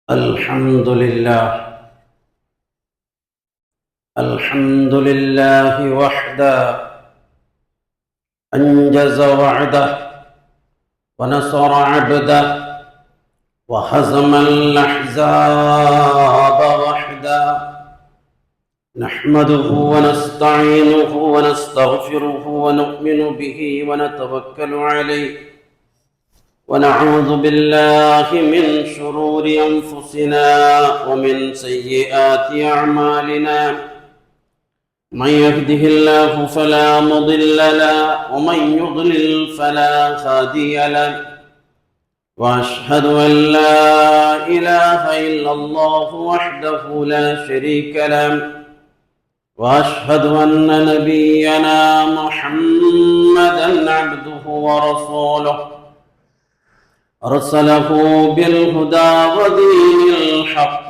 الحمد لله وحده أنجز وعده ونصر عبده وهزم الأحزاب وحده. نحمده ونستعينه ونستغفره ونؤمن به ونتوكل عليه، ونعوذ بالله من شرور أنفسنا ومن سيئات أعمالنا. من يهده الله فلا مضل له ومن يضلل فلا هادي له، وأشهد أن لا إله إلا الله وحده لا شريك له، وأشهد أن نبينا محمدا عبده ورسوله أرسله بالهدى ودين الحق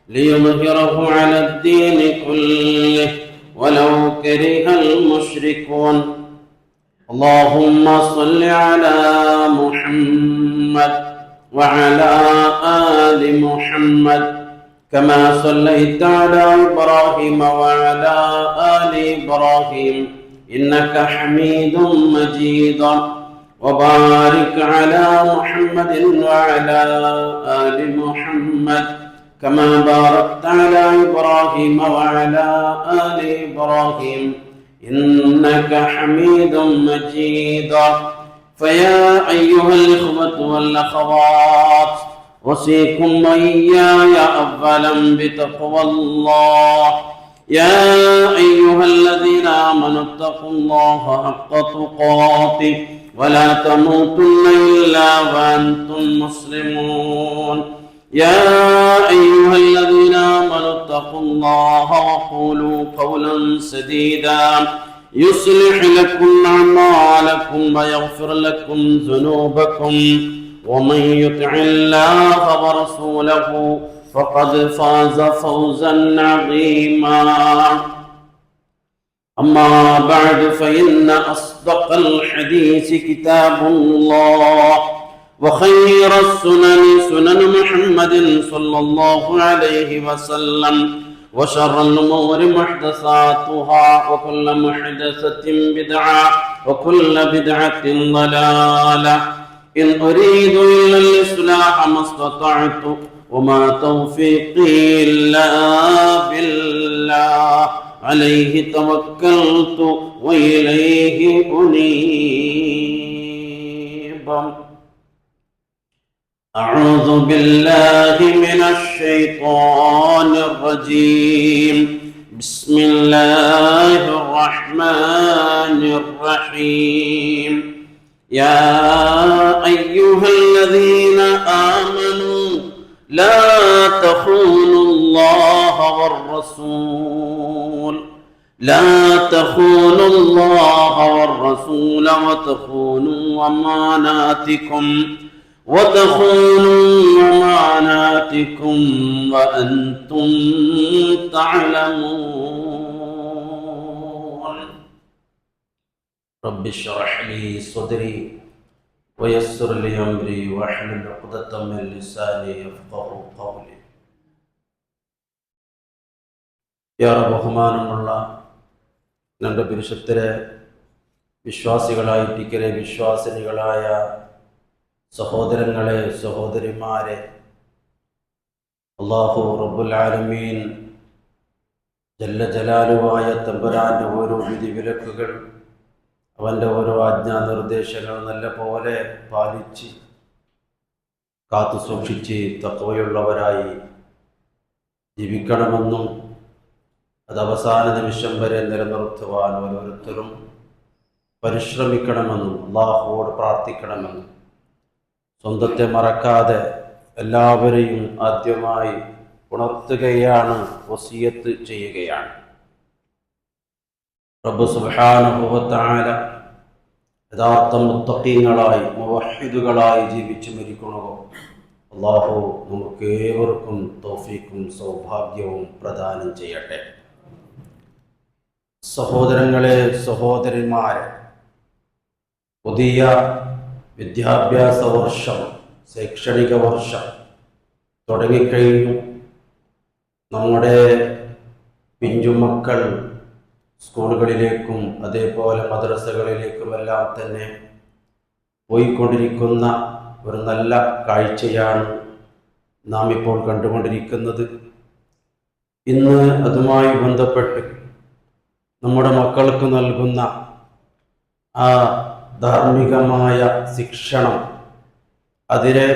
ليظهره على الدين كله ولو كره المشركون. اللهم صل على محمد وعلى آل محمد كما صليت على إبراهيم وعلى آل إبراهيم إنك حميد مجيد، وبارك على محمد وعلى آل محمد كما باركت على إبراهيم وعلى آل إبراهيم إنك حميد مجيد. فيا أيها الإخوة والأخوات، أوصيكم وإياي أولا بتقوى الله. يا أيها الذين آمنوا اتقوا الله حق تقاته ولا تموتن إلا وأنتم مسلمون. يا أيها الذين آمنوا اتقوا الله وقولوا قولا سديدا يصلح لكم أعمالكم ويغفر لكم ذنوبكم، ومن يطع الله ورسوله فقد فاز فوزا عظيما. أما بعد، فإن أصدق الحديث كتاب الله، وخير السنن سنن محمد صلى الله عليه وسلم، وشر الأمور محدثاتها، وكل محدثة بدعة، وكل بدعة ضلالة. إن أريد إلا الإصلاح ما استطعت، وما توفيقي إلا بالله، عليه توكلت وإليه أنيب. أعوذ بالله من الشيطان الرجيم. بسم الله الرحمن الرحيم. يا أيها الذين آمنوا لا تخونوا الله والرسول وتخونوا أماناتكم وأنتم تعلمون. رب اشرح لي صدري ويسر لي أمري واحلل عقدة من لساني يفقهوا قولي. ഏറെ ബഹുമാനമുള്ള നമ്മുടെ പരിശുദ്ധരെ വിശ്വാസികളായിരിക്കലെ വിശ്വാസിനികളായ സഹോദരങ്ങളെ, സഹോദരിമാരെ, അല്ലാഹു റബ്ബുൽ ആലമീൻ ജല്ല ജലാലുവായ തമ്പുരാന്റെ ഓരോ വിധിവിലക്കുകൾ, അവൻ്റെ ഓരോ ആജ്ഞാനിർദ്ദേശങ്ങൾ നല്ല പോലെ പാലിച്ച് കാത്തു സൂക്ഷിച്ച് തഖ്വയുള്ളവരായി ജീവിക്കണമെന്നും അത് അവസാന നിമിഷം വരെ നിലനിർത്തുവാൻ ഓരോരുത്തരും പരിശ്രമിക്കണമെന്നും അല്ലാഹുവോട് പ്രാർത്ഥിക്കണമെന്നും സ്വന്തത്തെ മറക്കാതെ എല്ലാവരെയും ആദ്യമായി ഉണർത്തുകയാണ്, വസിയത്ത് ചെയ്യുകയാണ്. റബ്ബ് സുബ്ഹാനഹു വ തആല യഥാർത്ഥ മുത്തഖീങ്ങളായി മുവഹ്ഹിദുകളായി ജീവിച്ചു മരിക്കണമോ അല്ലാഹു നമുക്ക് ഏവർക്കും തൗഫീഖും സൗഭാഗ്യവും പ്രദാനം ചെയ്യട്ടെ. സഹോദരങ്ങളെ, സഹോദരിമാരെ, പുതിയ വിദ്യാഭ്യാസ വർഷം, ശൈക്ഷണിക വർഷം തുടങ്ങിക്കഴിഞ്ഞു. നമ്മുടെ പിഞ്ചുമക്കൾ സ്കൂളുകളിലേക്കും അതേപോലെ മദ്രസകളിലേക്കുമെല്ലാം തന്നെ പോയിക്കൊണ്ടിരിക്കുന്ന ഒരു നല്ല കാഴ്ചയാണ് നാം ഇപ്പോൾ കണ്ടുകൊണ്ടിരിക്കുന്നത്. ഇന്ന് അതുമായി ബന്ധപ്പെട്ട് നമ്മുടെ മക്കൾക്ക് നൽകുന്ന ആ ധാർമ്മികമായ ശിക്ഷണം, അതിലെ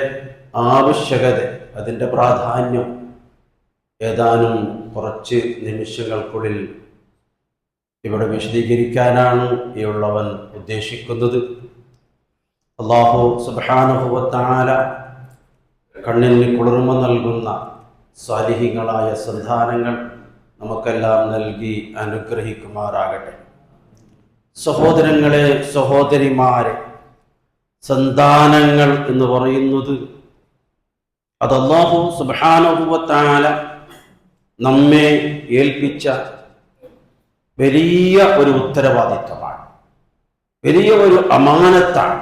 ആവശ്യകത, അതിൻ്റെ പ്രാധാന്യം ഏതാനും കുറച്ച് നിമിഷങ്ങൾക്കുള്ളിൽ ഇവിടെ വിശദീകരിക്കാനാണ് ഈ ഉള്ളവൻ ഉദ്ദേശിക്കുന്നത്. അല്ലാഹു സുബ്ഹാനഹു വ തആല കണ്ണിന് കുളിർമ നൽകുന്ന സാലിഹീങ്ങളായ സന്താനങ്ങൾ നമുക്കെല്ലാം നൽകി അനുഗ്രഹിക്കുമാറാകട്ടെ. സഹോദരങ്ങളെ, സഹോദരിമാരെ, സന്താനങ്ങൾ എന്ന് പറയുന്നത് അത് അല്ലാഹു സുബ്ഹാനഹു വ തആല നമ്മെ ഏൽപ്പിച്ച വലിയ ഒരു ഉത്തരവാദിത്വമാണ്, വലിയ ഒരു അമാനത്താണ്.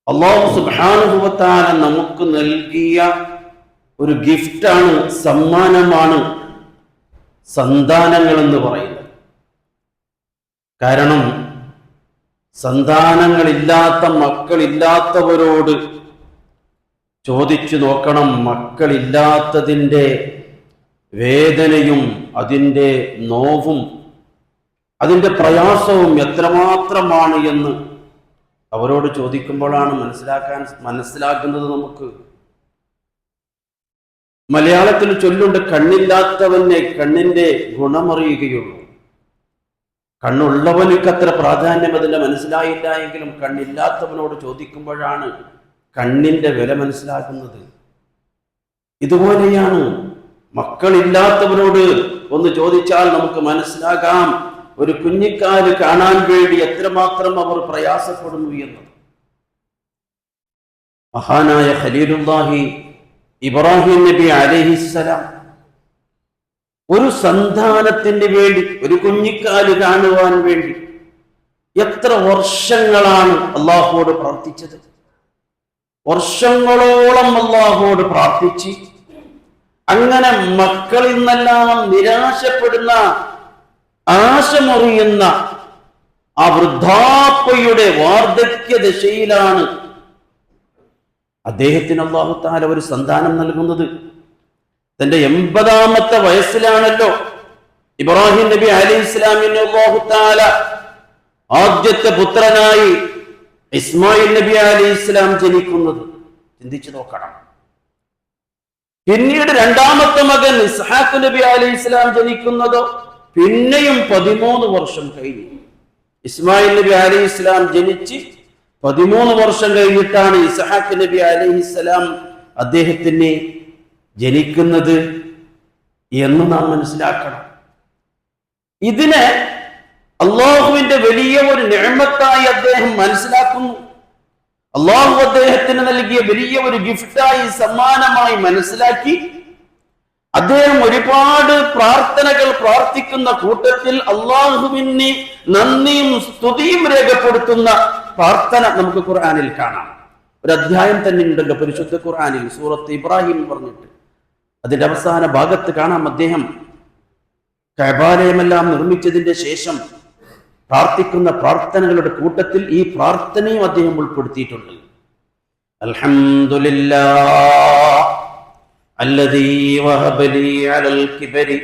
അല്ലാഹു സുബ്ഹാനഹു വ തആല നമുക്ക് നൽകിയ ഒരു ഗിഫ്റ്റാണ്, സമ്മാനമാണ് സന്താനങ്ങൾ എന്ന് പറയുന്നത്. കാരണം സന്താനങ്ങളില്ലാത്ത മക്കളില്ലാത്തവരോട് ചോദിച്ചു നോക്കണം, മക്കളില്ലാത്തതിൻ്റെ വേദനയും അതിൻ്റെ നോവും അതിൻ്റെ പ്രയാസവും എത്രമാത്രമാണ് എന്ന് അവരോട് ചോദിക്കുമ്പോഴാണ് മനസ്സിലാക്കുന്നത്. നമുക്ക് മലയാളത്തിൽ ചൊല്ലുണ്ട്, കണ്ണില്ലാത്തവനെ കണ്ണിൻ്റെ ഗുണമറിയുകയുള്ളൂ. കണ്ണുള്ളവനക്ക് അത്ര പ്രാധാന്യം അതിൻ്റെ മനസ്സിലായില്ല എങ്കിലും കണ്ണില്ലാത്തവനോട് ചോദിക്കുമ്പോഴാണ് കണ്ണിൻ്റെ വില മനസ്സിലാക്കുന്നത്. ഇതുപോലെയാണ് മക്കളില്ലാത്തവരോട് ഒന്ന് ചോദിച്ചാൽ നമുക്ക് മനസ്സിലാകാം ഒരു കുഞ്ഞിക്കാല് കാണാൻ വേണ്ടി എത്രമാത്രം അവർ പ്രയാസപ്പെടുന്നു എന്ന്. മഹാനായ ഖലീലുല്ലാഹി ഇബ്രാഹിം നബി അലൈഹിസ്സലാം ഒരു സന്താനത്തിന് വേണ്ടി, ഒരു കുഞ്ഞിക്കാല് കാണുവാൻ വേണ്ടി എത്ര വർഷങ്ങളാണ് അള്ളാഹുവോട് പ്രാർത്ഥിച്ചത്. വർഷങ്ങളോളം അള്ളാഹുവോട് പ്രാർത്ഥിച്ച് അങ്ങനെ മക്കളിൽ നിന്നെല്ലാം നിരാശപ്പെടുന്ന, ആശമുറിയുന്ന ആ വൃദ്ധാപ്പയുടെ വാർദ്ധക്യ ദശയിലാണ് അദ്ദേഹത്തിന് അല്ലാഹു തആല ഒരു സന്താനം നൽകുന്നത്. തന്റെ 80-ാമത്തെ വയസ്സിലാണല്ലോ ഇബ്രാഹിം നബി അലൈഹിസ്സലാമിനെ അല്ലാഹു തആല ആദ്യത്തെ പുത്രനായി ഇസ്മായിൽ നബി അലൈഹിസ്സലാം ജനിക്കുന്നത്. ചിന്തിച്ചു നോക്കണം. പിന്നീട് രണ്ടാമത്തെ മകൻ ഇസ്ഹാഖ് നബി അലൈഹിസ്സലാം ജനിക്കുന്നതോ പിന്നെയും 13 വർഷം കഴിഞ്ഞു. ഇസ്മായിൽ നബി അലൈഹിസ്സലാം ജനിച്ച് 13 വർഷം കഴിഞ്ഞിട്ടാണ് ഇസ്ഹാഖ് നബി അലൈഹിസ്സലാം അദ്ദേഹത്തിന് ജനിക്കുന്നത് എന്ന് നാം മനസ്സിലാക്കണം. ഇതിനെ അള്ളാഹുവിന്റെ വലിയ ഒരു നിഅമത്തായി അദ്ദേഹം മനസ്സിലാക്കുന്നു. അള്ളാഹു അദ്ദേഹത്തിന് നൽകിയ വലിയ ഒരു ഗിഫ്റ്റായി, സമ്മാനമായി മനസ്സിലാക്കി അദ്ദേഹം ഒരുപാട് പ്രാർത്ഥനകൾ പ്രാർത്ഥിക്കുന്ന കൂട്ടത്തിൽ അള്ളാഹുവിന് നന്ദിയും സ്തുതിയും രേഖപ്പെടുത്തുന്ന പ്രാർത്ഥന നമുക്ക് ഖുർആനിൽ കാണാം. ഒരു അധ്യായം തന്നെ ഉണ്ടല്ലോ പരിശുദ്ധ ഖുർആനിൽ, സൂറത്ത് ഇബ്രാഹിം പറഞ്ഞിട്ട് അതിന്റെ അവസാന ഭാഗത്ത് കാണാം അദ്ദേഹം കഅബാലയമെല്ലാം നിർമ്മിച്ചതിന്റെ ശേഷം പ്രാർത്ഥിക്കുന്ന പ്രാർത്ഥനകളുടെ കൂട്ടത്തിൽ ഈ പ്രാർത്ഥനയും അദ്ദേഹം ഉൾപ്പെടുത്തിയിട്ടുണ്ട്. അൽഹംദുലില്ലാഹ് അല്ലദീ വഹബ ലീ അലൽ കിബരി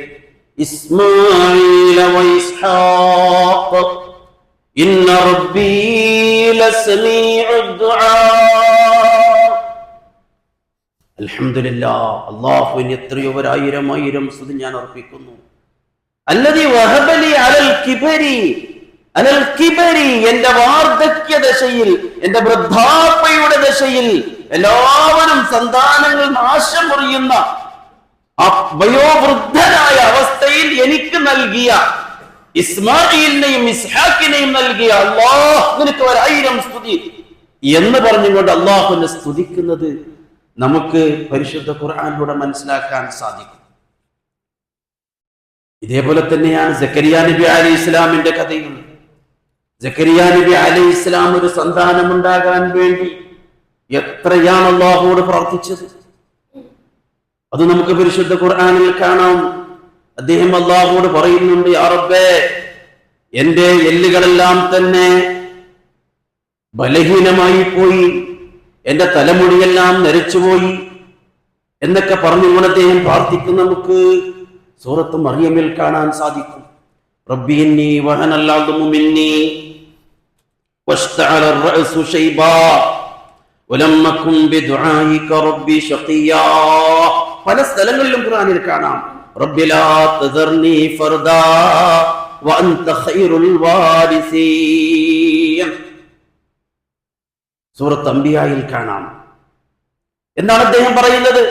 ഇസ്മാഈല വഇസ്ഹാഖ് ഇന്ന റബ്ബീ ലസമീഉദ് ദുആ. അൽഹംദുലില്ലാഹ്, അല്ലാഹുവിന് എത്രയോ ആയിരം സ്തുതി ഞാൻ അർപ്പിക്കുന്നു. അല്ലദീ വഹബ ലീ അലൽ കിബരി, അലൽ കിബരി, എന്റെ വാർദ്ധക്യ ദശയിൽ, എന്റെ വൃദ്ധാപ്പയുടെ ദശയിൽ, എല്ലാവരും സന്താനങ്ങൾ നാശം മുറിയുന്ന ആ വയോവൃദ്ധനായ അവസ്ഥയിൽ എനിക്ക് നൽകിയ ഇസ്മാഈലിനെയും ഇസ്ഹാഖിനെയും നൽകിയ അല്ലാഹുവിന് 1000 സ്തുതി എന്ന് പറഞ്ഞുകൊണ്ട് അല്ലാഹുവിനെ സ്തുതിക്കുന്നത് നമുക്ക് പരിശുദ്ധ ഖുർആനിലൂടെ മനസ്സിലാക്കാൻ സാധിക്കും. ഇതേപോലെ തന്നെയാണ് സക്കരിയ നബി അലൈഹിസ്സലാമിന്റെ കഥയും. സക്കരിയ നബി അലൈഹിസ്സലാം ഒരു സന്താനം ഉണ്ടാകാൻ വേണ്ടി എത്രയാണ് അല്ലാഹുവോട് പ്രാർത്ഥിച്ചത്. അത് നമുക്ക് പരിശുദ്ധ ഖുർആനിൽ കാണാം. അദ്ദേഹം അല്ലാഹുവോട് പറയുന്നുണ്ട്, യാ റബ്ബേ, എന്റെ എല്ലുകളെല്ലാം തന്നെ ബലഹീനമായി പോയി, എന്റെ തലമുടിയെല്ലാം നരച്ചുപോയി എന്നൊക്കെ പറഞ്ഞുകൊണ്ട് അദ്ദേഹം പ്രാർത്ഥിക്കും. നമുക്ക് സൂറത്ത് മറിയമിൽ കാണാൻ സാധിക്കും. റബ്ബി ഇന്നി വഹനൽ അദ്മു മിന്നി വസ്തഅല അർ-റഅസു ശൈബാ വലം അകുൻ ബിദുആഇക റബ്ബി ശഖിയാ. പല സ്ഥലങ്ങളിലും ഖുർആനിൽ കാണാം റബ്ബി ലാ തദർനി ഫർദാ വഅൻത ഖൈറുൽ വാരിസീൻ. സൂറത്ത് അംബിയായിൽ കാണാം. എന്താണ് അദ്ദേഹം പറയുന്നത്?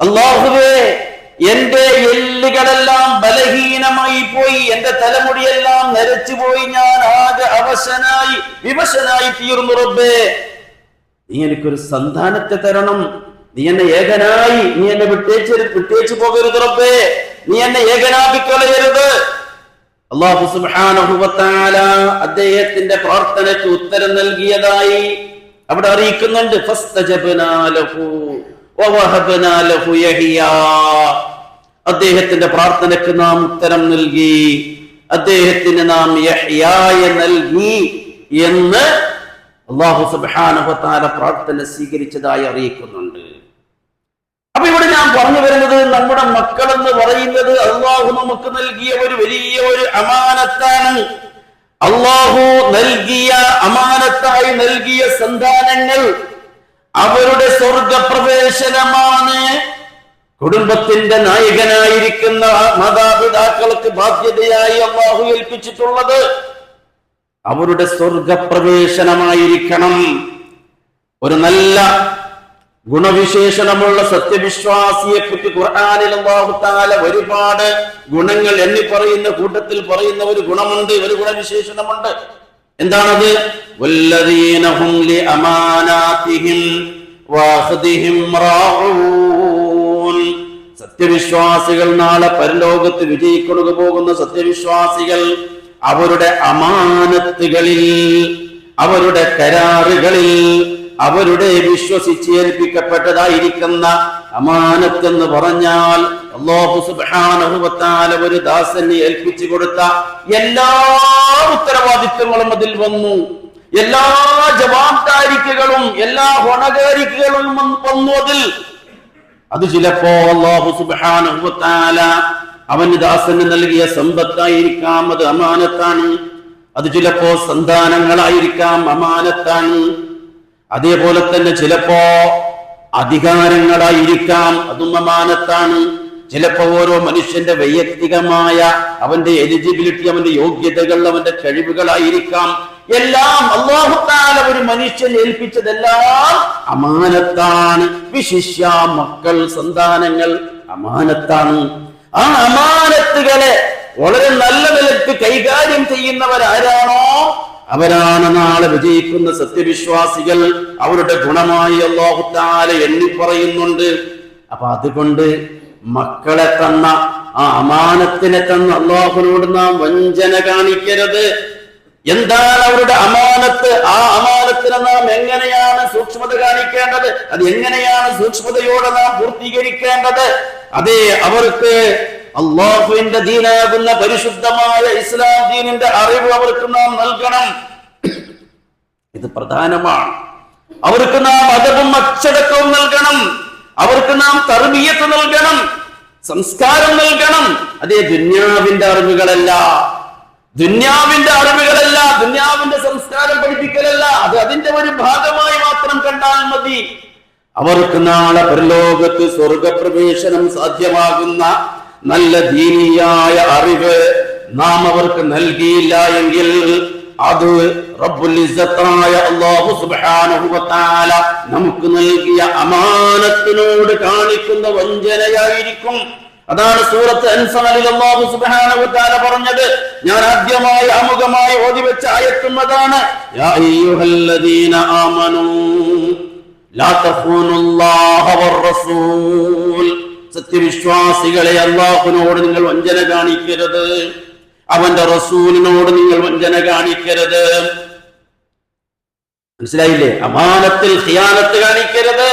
അല്ലാഹുവേ, എന്റെ എല്ലുകളെല്ലാം ബലഹീനമായി പോയി, എന്റെ തലമുടിയെല്ലാം നരച്ചുപോയി, ഞാൻ ആകെ അവശനായി വിവശനായി തീർന്നു. റബ്ബേ, നീ എനിക്കൊരു സന്താനത്തെ തരണം. നീ എന്നെ ഏകനായി, നീ എന്നെ വിട്ടേച്ചു പോകരുത്. റബ്ബേ, നീ എന്നെ ഏകനാക്കിക്കളയരുത്. അല്ലാഹു സുബ്ഹാനഹു വ തആല അദ്ദേഹത്തിന്റെ പ്രാർത്ഥനയ്ക്ക് ഉത്തരം നൽകിയതായി അവിടെ അറിയിക്കുന്നുണ്ട്. ഫസ്തജബ്നാ ലഹു വവഹബ്നാ ലഹു യഹ്യാ. അദ്ദേഹത്തിന്റെ പ്രാർത്ഥനയ്ക്ക് നാം ഉത്തരം നൽകി, അദ്ദേഹത്തിന് നാം യഹ്യായെ നൽകി എന്ന് അല്ലാഹു സുബ്ഹാനഹു വ തആല പ്രാർത്ഥന സ്വീകരിച്ചതായി അറിയിക്കുന്നുണ്ട്. അപ്പൊ ഇവിടെ ഞാൻ പറഞ്ഞു വരുന്നത്, നമ്മുടെ മക്കളെന്ന് പറയുന്നത് അല്ലാഹു നമുക്ക് നൽകിയ ഒരു വലിയ ഒരു അമാനത്താണ്. അല്ലാഹു നൽകിയ അമാനത്തായി നൽകിയ സന്താനങ്ങൾ അവരുടെ സ്വർഗപ്രവേശനമാണ് കുടുംബത്തിന്റെ നായകനായിരിക്കുന്ന മാതാപിതാക്കൾക്ക് ബാധ്യതയായി അല്ലാഹു ഏൽപ്പിച്ചിട്ടുള്ളത്. അവരുടെ സ്വർഗപ്രവേശനമായിരിക്കണം. ഒരു നല്ല ഗുണവിശേഷണമുള്ള സത്യവിശ്വാസിയെ പറ്റി ഖുർആനിൽ അല്ലാഹു തആല ഒരുപാട് ഗുണങ്ങൾ എണ്ണി പറയുന്ന കൂട്ടത്തിൽ പറയുന്ന ഒരു ഗുണമുണ്ട്, ഒരു ഗുണവിശേഷണമുണ്ട്. എന്താണത്? വല്ലദീന ഹും ലിഅമാനാതിഹിം വഅഖദിഹിം റാഊൻ. സത്യവിശ്വാസികൾ നാളെ പരലോകത്ത് വിജയിക്കൊടുക പോകുന്ന സത്യവിശ്വാസികൾ അവരുടെ അമാനത്തുകളിൽ, അവരുടെ കരാറുകളിൽ, അവരുടെ വിശ്വസിച്ച് ഏൽപ്പിക്കപ്പെട്ടതായിരിക്കുന്ന അമാനത്ത് എന്ന് പറഞ്ഞാൽ അല്ലാഹു സുബ്ഹാനഹു വ തആല ഒരു ദാസനെ ഏൽപ്പിച്ചു കൊടുത്ത എല്ലാ ഉത്തരവാദിത്വങ്ങളും അതിൽ വന്നു, എല്ലാ ജവാബ്ദാരികളും എല്ലാ ഹൊണകാരികളും വന്നു അതിൽ. അത് ചിലപ്പോ അല്ലാഹു സുബ്ഹാനഹു വ തആല അവന് ദാസന് നൽകിയ സമ്പത്തായിരിക്കാം, അത് അമാനത്താണ്. അത് ചിലപ്പോ സന്താനങ്ങളായിരിക്കാം, അമാനത്താണ്. അതേപോലെ തന്നെ ചിലപ്പോ അധികാരങ്ങളായിരിക്കാം, അതും അമാനത്താണ്. ചിലപ്പോ ഓരോ മനുഷ്യന്റെ വൈയക്തികമായ അവന്റെ എലിജിബിലിറ്റി, അവന്റെ യോഗ്യതകൾ, അവന്റെ കഴിവുകളായിരിക്കാം. എല്ലാം അല്ലാഹു തആല ഒരു മനുഷ്യൻ ഏൽപ്പിച്ചതെല്ലാം അമാനത്താണ്. വിശിഷ്യ മക്കൾ, സന്താനങ്ങൾ അമാനത്താണ്. ആ അമാനത്തുകളെ വളരെ നല്ല നിലക്ക് കൈകാര്യം ചെയ്യുന്നവരാരാണോ അവരാണ് നാളെ വിജയിക്കുന്ന സത്യവിശ്വാസികൾ. അവരുടെ ഗുണമായി അല്ലാഹു തആല എണ്ണി പറയുന്നുണ്ട്. അപ്പൊ അതുകൊണ്ട് മക്കളെ തന്ന ആ അമാനത്തിനെ തന്ന അല്ലാഹുവിനോട് നാം വഞ്ചന കാണിക്കരുത്. എന്താണ് അവരുടെ അമാനത്ത്? ആ അമാനത്തിനെ നാം എങ്ങനെയാണ് സൂക്ഷ്മത കാണിക്കേണ്ടത്? അത് എങ്ങനെയാണ് സൂക്ഷ്മതയോടെ നാം പൂർത്തീകരിക്കേണ്ടത്? അതെ, അവർക്ക് അല്ലാഹുവിന്റെ ദീനാകുന്ന പരിശുദ്ധമായ ഇസ്ലാം ദീനിന്റെ അറിവ് അവർക്ക് നാം നൽകണം. ഇത് പ്രധാനമാണ്. അവർക്ക് നാം അദബും അച്ചടക്കവും നൽകണം. അവർക്ക് നാം തർബിയത്ത് നൽകണം, സംസ്കാരം നൽകണം. അതേ, ദുന്യാവിന്റെ അറിവുകളല്ല, ദുന്യാവിന്റെ സംസ്കാരം പഠിപ്പിക്കലല്ല. അത് അതിന്റെ ഒരു ഭാഗമായി മാത്രം കണ്ടാൽ മതി. അവർക്ക് നാളെ പരലോകത്ത് സ്വർഗപ്രവേശനം സാധ്യമാകുന്ന നല്ല ദീനിയായ അറിവ് നാം അവർക്ക് നൽകിയില്ല എങ്കിൽ അത് റബ്ബുൽ ഇസ്സത്തായ അല്ലാഹു സുബ്ഹാനഹു വ തആല നമുക്ക് നൽകിയ അമാനത്തിനോട് കാണിക്കുന്ന വഞ്ചനയായിരിക്കും. അതാണ് സൂറത്ത് അൻഫാലിൽ അല്ലാഹു സുബ്ഹാനഹു വ തആല പറഞ്ഞത്. ഞാൻ ആദ്യമായി ആമുഖമായി ഓതിവെച്ച ആയത്തും അതാണ്. യാ അയ്യുഹല്ലദീന ആമനൂ ലാ തഖൂനുല്ലാഹ വർ-റസൂൽ. സത്യവിശ്വാസികളെ, അല്ലാഹുവിനോട് നിങ്ങൾ വഞ്ചന കാണിക്കരുത്, അവന്റെ റസൂലിനോട് നിങ്ങൾ വഞ്ചന കാണിക്കരുത്. മനസ്സിലായില്ലേ? അമാനത്തിൽ ഖിയാനത്ത് കാണിക്കരുത്.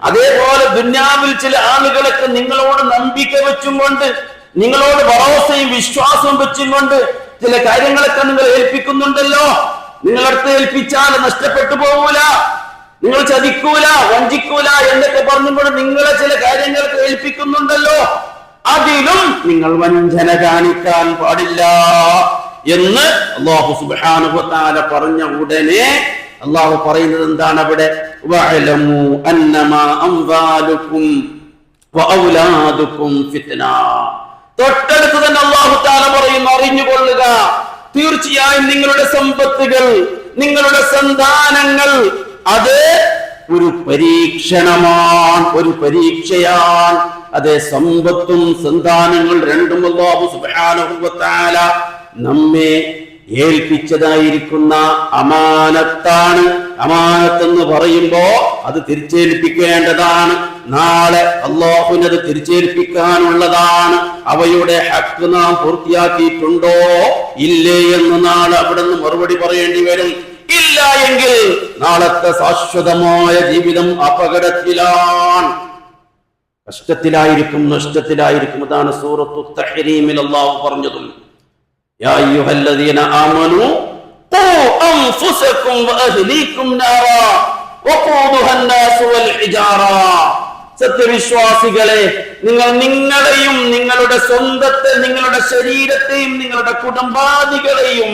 അതേപോലെ ദുന്യാവിൽ ചില ആളുകളൊക്കെ നിങ്ങളോട് നമ്പിക്ക വെച്ചും കൊണ്ട്, നിങ്ങളോട് ഭരോസയും വിശ്വാസവും വെച്ചും കൊണ്ട് ചില കാര്യങ്ങളൊക്കെ നിങ്ങൾ ഏൽപ്പിക്കുന്നുണ്ടല്ലോ. നിങ്ങളടുത്ത് ഏൽപ്പിച്ചാൽ നഷ്ടപ്പെട്ടു പോകൂല, നിങ്ങൾ ചതിക്കൂല, വഞ്ചിക്കൂല എന്നൊക്കെ പറഞ്ഞുകൊണ്ട് നിങ്ങളെ ചില കാര്യങ്ങൾക്ക് ഏൽപ്പിക്കുന്നുണ്ടല്ലോ. അതിലും നിങ്ങൾ വഞ്ചന കാണിക്കാൻ പാടില്ല എന്ന് അല്ലാഹു സുബ്ഹാനഹു വ തആല പറഞ്ഞ ഉടനെ അല്ലാഹു പറയുന്നത് എന്താണ് അവിടെ? വഅലമു അന്നമാ അംവാലുകും വഔലാദുകും ഫിത്ന. തൊട്ടടുത്ത് തന്നെ അല്ലാഹു തആല പറയുന്നു, അറിഞ്ഞുകൊള്ളുക, തീർച്ചയായും നിങ്ങളുടെ സമ്പത്തുകൾ, നിങ്ങളുടെ സന്താനങ്ങൾ അത് ഒരു പരീക്ഷണമാണ്, ഒരു പരീക്ഷയാണ്. അതെ, സമ്പത്തും സന്താനങ്ങൾ രണ്ടും അല്ലാഹു സുബ്ഹാനഹു വ തആല നമ്മെ ഏൽപ്പിച്ചതായിരിക്കുന്ന അമാനത്താണ്. അമാനത്ത് എന്ന് പറയുമ്പോ അത് തിരിച്ചേൽപ്പിക്കേണ്ടതാണ്. നാളെ അല്ലാഹുവിനത് തിരിച്ചേൽപ്പിക്കാനുള്ളതാണ്. അവയുടെ ഹക്ക് നാം പൂർത്തിയാക്കിയിട്ടുണ്ടോ ഇല്ലേ എന്ന് നാളെ അവിടെ നിന്ന് മറുപടി പറയേണ്ടി വരും. ഇല്ല എങ്കിൽ നാളത്തെ ശാശ്വതമായ ജീവിതം അപകടത്തിലാണ്, കഷ്ടത്തിലായിരിക്കും, നഷ്ടത്തിലായിരിക്കും. അതാണ് സൂറത്തു തഹ്രീമിൽ അല്ലാഹു പറഞ്ഞതും, യാ അയ്യുഹല്ലദീന ആമനൂ ഖൂ അൻഫുസകും വഅഹ്ലീകും നാറാ വഖൂദുഹാ അന്നാസു വൽ ഹിജാറ. സത്യവിശ്വാസികളെ, നിങ്ങൾ നിങ്ങളെയും നിങ്ങളുടെ സ്വന്തത്തെ, നിങ്ങളുടെ ശരീരത്തെയും നിങ്ങളുടെ കുടുംബാദികളെയും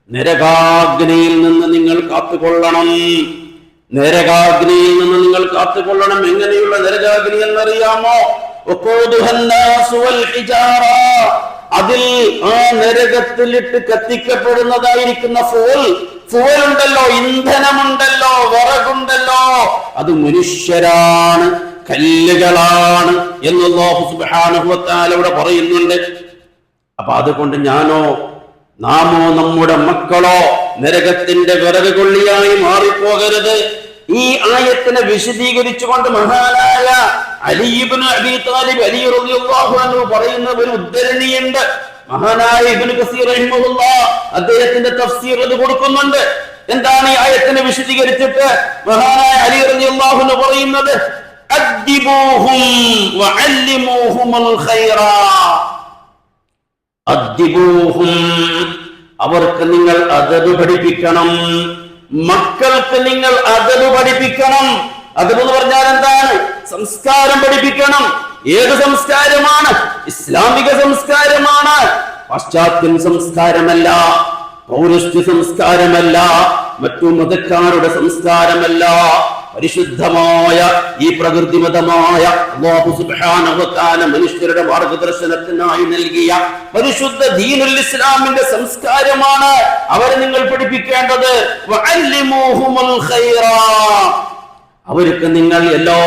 നരകാഗ്നിയിൽ നിന്ന് നിങ്ങൾ കാത്തുകൊള്ളണം. നരകാഗ്നിയിൽ നിന്ന് നിങ്ങൾ കാത്തുകൊള്ളണം. എങ്ങനെയുള്ള നരകാഗ്നി എന്നറിയാമോ? വഖൂദുഹാ അന്നാസു വൽ ഹിജാറ. അതിൽ ആ നരകത്തിലിട്ട് കത്തിക്കപ്പെടുന്നതായിരിക്കുന്ന ഫുവൽ ഉണ്ടല്ലോ, ഇന്ധനമുണ്ടല്ലോ, വിറകുണ്ടല്ലോ, അത് മനുഷ്യരാണ്, കല്ലുകളാണ് എന്ന് അല്ലാഹു സുബ്ഹാനഹു വ തആല ഇവിടെ പറയുന്നുണ്ട്. അപ്പൊ അതുകൊണ്ട് ഞാനോ നാമോ നമ്മുടെ മക്കളോ നരകത്തിന്റെ വിറക് കൊള്ളിയായി മാറിപ്പോകരുത്. ഈ ആയത്തിനെ വിശദീകരിച്ചുകൊണ്ട് മഹാനായ അലി ഇബ്നു അബീ താലിബ് അലി റളിയല്ലാഹു അൻഹു പറയുന്ന ഒരു ഉദ്ധരണിയുണ്ട്. മഹാനായ ഇബ്നു കസീർ റഹിമഹുല്ലാഹ് അദ്ദേഹത്തിന്റെ തഫ്സീർ അത് കൊടുക്കുന്നുണ്ട്. എന്താണ് ഈ ആയത്തിനെ വിശദീകരിച്ചിട്ട് മഹാനായ അലി റളിയല്ലാഹു അൻഹു പറയുന്നത്? അദ്ദിബൂഹും വഅല്ലിമൂഹുൽ ഖൈറ. അദ്ദിബൂഹും, അവർക്ക് നിങ്ങൾ അദബ് പഠിപ്പിക്കണം. മക്കൾക്ക് നിങ്ങൾ അദബ് പഠിപ്പിക്കണം. അദബ് എന്ന് പറഞ്ഞാൽ എന്താണ്? സംസ്കാരം പഠിപ്പിക്കണം. ഏത് സംസ്കാരമാണ്? ഇസ്ലാമിക സംസ്കാരമാണ്. പാശ്ചാത്യ സംസ്കാരമല്ല, പൗരസ്ത്യ സംസ്കാരമല്ല, മറ്റു മതക്കാരുടെ സംസ്കാരമല്ല. പരിശുദ്ധമായ ഈ പ്രകൃതിമതമായ അല്ലാഹു സുബ്ഹാനഹു വ തആല മനുഷ്യരുടെ മാർഗദർശനത്തിനായി നൽകിയ പരിശുദ്ധ ദീനുൽ ഇസ്ലാമിന്റെ സംസ്കാരമാണ് അവരെ നിങ്ങൾ പഠിപ്പിക്കേണ്ടത്. വഅല്ലിമൂഹുൽ ഖൈറ, അവർക്ക് നിങ്ങൾ എല്ലാ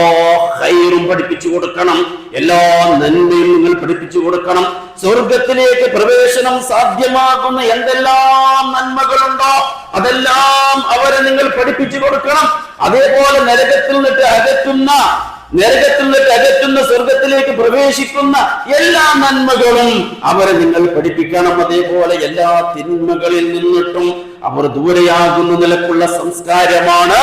ഖൈറും പഠിപ്പിച്ചു കൊടുക്കണം, എല്ലാ നന്മയും നിങ്ങൾ പഠിപ്പിച്ചു കൊടുക്കണം. സ്വർഗത്തിലേക്ക് പ്രവേശനം സാധ്യമാകുന്ന എന്തെല്ലാം നന്മകളുണ്ടോ അതെല്ലാം അവരെ നിങ്ങൾ പഠിപ്പിച്ചു കൊടുക്കണം. അതേപോലെ നരകത്തിൽ നിന്നിട്ട് അകറ്റുന്ന സ്വർഗത്തിലേക്ക് പ്രവേശിക്കുന്ന എല്ലാ നന്മകളും അവരെ നിങ്ങൾ പഠിപ്പിക്കണം. അതേപോലെ എല്ലാ തിന്മകളിൽ നിന്നിട്ടും അവർ ദൂരെയാകുന്ന നിലക്കുള്ള സംസ്കാരമാണ്,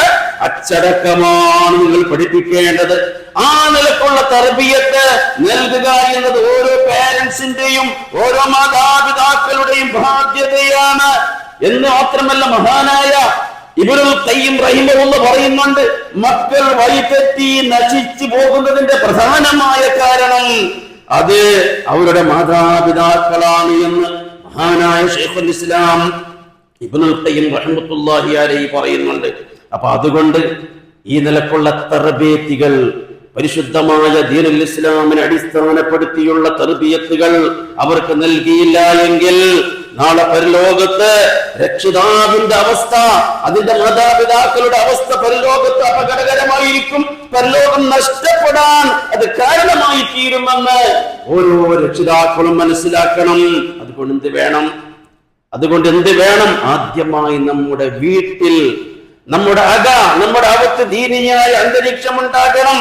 അച്ചടക്കമാണ് നിങ്ങൾ പഠിപ്പിക്കേണ്ടത്. ആ നിലക്കുള്ള തർബിയത്ത് നൽകുക എന്നത് ഓരോ പേരൻസിന്റെയും ഓരോ മാതാപിതാക്കളുടെയും ബാധ്യതയാണ് എന്ന് മാത്രമല്ല മഹാനായ ഇബ്നുൽ ഖയ്യിം റഹിമഹുല്ലാഹ് പറയുന്നുണ്ട്, മക്കൾ വഴിതെറ്റി നശിച്ചു പോകുന്നതിന്റെ പ്രധാനമായ കാരണം അത് അവരുടെ മാതാപിതാക്കളാണ് എന്ന് മഹാനായ ശൈഖുൽ ഇസ്ലാം ഇബ്നുൽ ഖയ്യിം റഹിമത്തുള്ളാഹി അലൈഹി പറയുന്നുണ്ട്. അപ്പൊ അതുകൊണ്ട് ഈ നിലക്കുള്ള തർബിയത്തുകൾ, പരിശുദ്ധമായ ദീനുൽ ഇസ്ലാമിനെ അടിസ്ഥാനപ്പെടുത്തിയുള്ള തർബിയത്തുകൾ അവർക്ക് നൽകിയില്ല എങ്കിൽ നാളെ പരലോകത്ത് രക്ഷിതാവിന്റെ അവസ്ഥ, അതിന്റെ മാതാപിതാക്കളുടെ അവസ്ഥ പരലോകത്ത് അപകടകരമായിരിക്കും. പരലോകം നഷ്ടപ്പെടാൻ അത് കാരണമായി തീരുമെന്ന് ഓരോ രക്ഷിതാക്കളും മനസ്സിലാക്കണം. അതുകൊണ്ട് എന്ത് വേണം? ആദ്യമായി നമ്മുടെ വീട്ടിൽ, നമ്മുടെ അകത്ത് ദീനിയായ അന്തരീക്ഷം ഉണ്ടാകണം.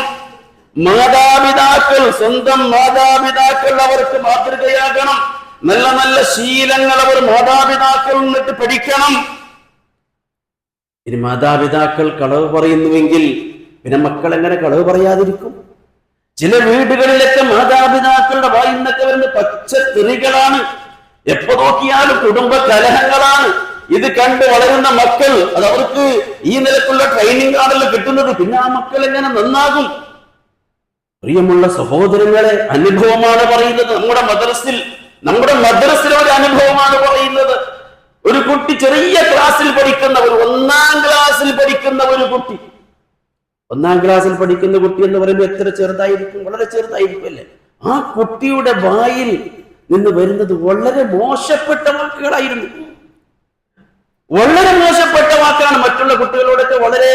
മാതാപിതാക്കൾ, സ്വന്തം മാതാപിതാക്കൾ അവർക്ക് മാതൃകയാകണം. നല്ല നല്ല ശീലങ്ങൾ അവർ മാതാപിതാക്കൾ നിന്നിട്ട് പഠിക്കണം. ഇനി മാതാപിതാക്കൾ കളവ് പറയുന്നുവെങ്കിൽ പിന്നെ മക്കൾ എങ്ങനെ കളവ് പറയാതിരിക്കും? ചില വീടുകളിലൊക്കെ മാതാപിതാക്കളുടെ വായിൽ നിന്നൊക്കെ വരുന്ന പച്ചത്തെറികളാണ്. എപ്പോ നോക്കിയാലും കുടുംബ കലഹങ്ങളാണ്. ഇത് കണ്ട് വളരുന്ന മക്കൾ, അത് അവർക്ക് ഈ നിലക്കുള്ള ട്രെയിനിങ് ആണല്ലോ കിട്ടുന്നത്. പിന്നെ ആ മക്കൾ എങ്ങനെ നന്നാകും? പ്രിയമുള്ള സഹോദരങ്ങളെ, അനുഭവമാണ് പറയുന്നത്. നമ്മുടെ മദ്രസിൽ ഒരു അനുഭവമാണ് പറയുന്നത്. ഒരു കുട്ടി, ചെറിയ ക്ലാസ്സിൽ പഠിക്കുന്ന ഒന്നാം ക്ലാസ്സിൽ പഠിക്കുന്ന ഒരു കുട്ടി, ഒന്നാം ക്ലാസ്സിൽ പഠിക്കുന്ന കുട്ടി എന്ന് പറയുമ്പോൾ എത്ര ചെറുതായിരിക്കും? വളരെ ചെറുതായിരിക്കും അല്ലേ? ആ കുട്ടിയുടെ വായിൽ നിന്ന് വരുന്നത് വളരെ മോശപ്പെട്ട വാക്കുകളായിരുന്നു. വളരെ മോശപ്പെട്ട വാക്കാണ്. മറ്റുള്ള കുട്ടികളോടൊക്കെ വളരെ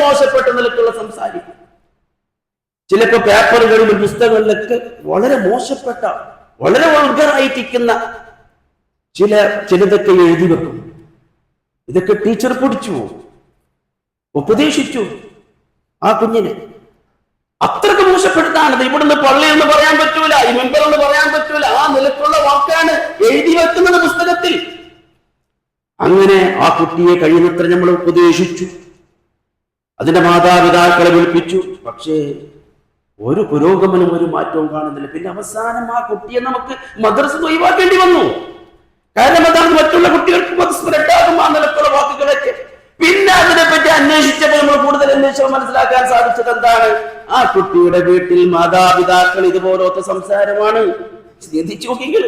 മോശപ്പെട്ട നിലക്കുള്ള സംസാരിക്കും. ചിലപ്പോ പേപ്പറുകളിലും പുസ്തകങ്ങളിലൊക്കെ വളരെ മോശപ്പെട്ട, വളരെ വൾഗറായിരിക്കുന്ന ചിലതൊക്കെ എഴുതി വെക്കും. ഇതൊക്കെ ടീച്ചർ പിടിച്ചു, ഉപദേശിച്ചു ആ കുഞ്ഞിനെ. അത്രക്ക് മോശപ്പെടുത്താണത്. ഇവിടുന്ന് പള്ളി എന്ന് പറയാൻ പറ്റൂല, ഈ മെമ്പർ എന്ന് പറയാൻ പറ്റൂല. ആ നിലക്കുള്ള വാക്കാണ് എഴുതി വെക്കുന്നത് പുസ്തകത്തിൽ. അങ്ങനെ ആ കുട്ടിയെ കഴിയുന്നത്ര നമ്മൾ ഉപദേശിച്ചു, അതിന്റെ മാതാപിതാക്കളെ വിളിപ്പിച്ചു. പക്ഷേ ഒരു പുരോഗമനം, ഒരു മാറ്റവും കാണുന്നില്ല. പിന്നെ അവസാനം ആ കുട്ടിയെ നമുക്ക് മദ്രസ ഒഴിവാക്കേണ്ടി വന്നു. കാരണം അതാണ്, മറ്റുള്ള കുട്ടികൾക്ക് സ്പ്രെഡാകും ആ നിലക്കുള്ള വാക്കുകളൊക്കെ. പിന്നെ അതിനെപ്പറ്റി അന്വേഷിച്ചപ്പോൾ നമ്മൾ കൂടുതൽ അന്വേഷിച്ചപ്പോൾ മനസ്സിലാക്കാൻ സാധിച്ചത് എന്താണ്? ആ കുട്ടിയുടെ വീട്ടിൽ മാതാപിതാക്കൾ ഇതുപോലത്തെ സംസാരമാണ്. ചിന്തിച്ചു നോക്കിയെങ്കിൽ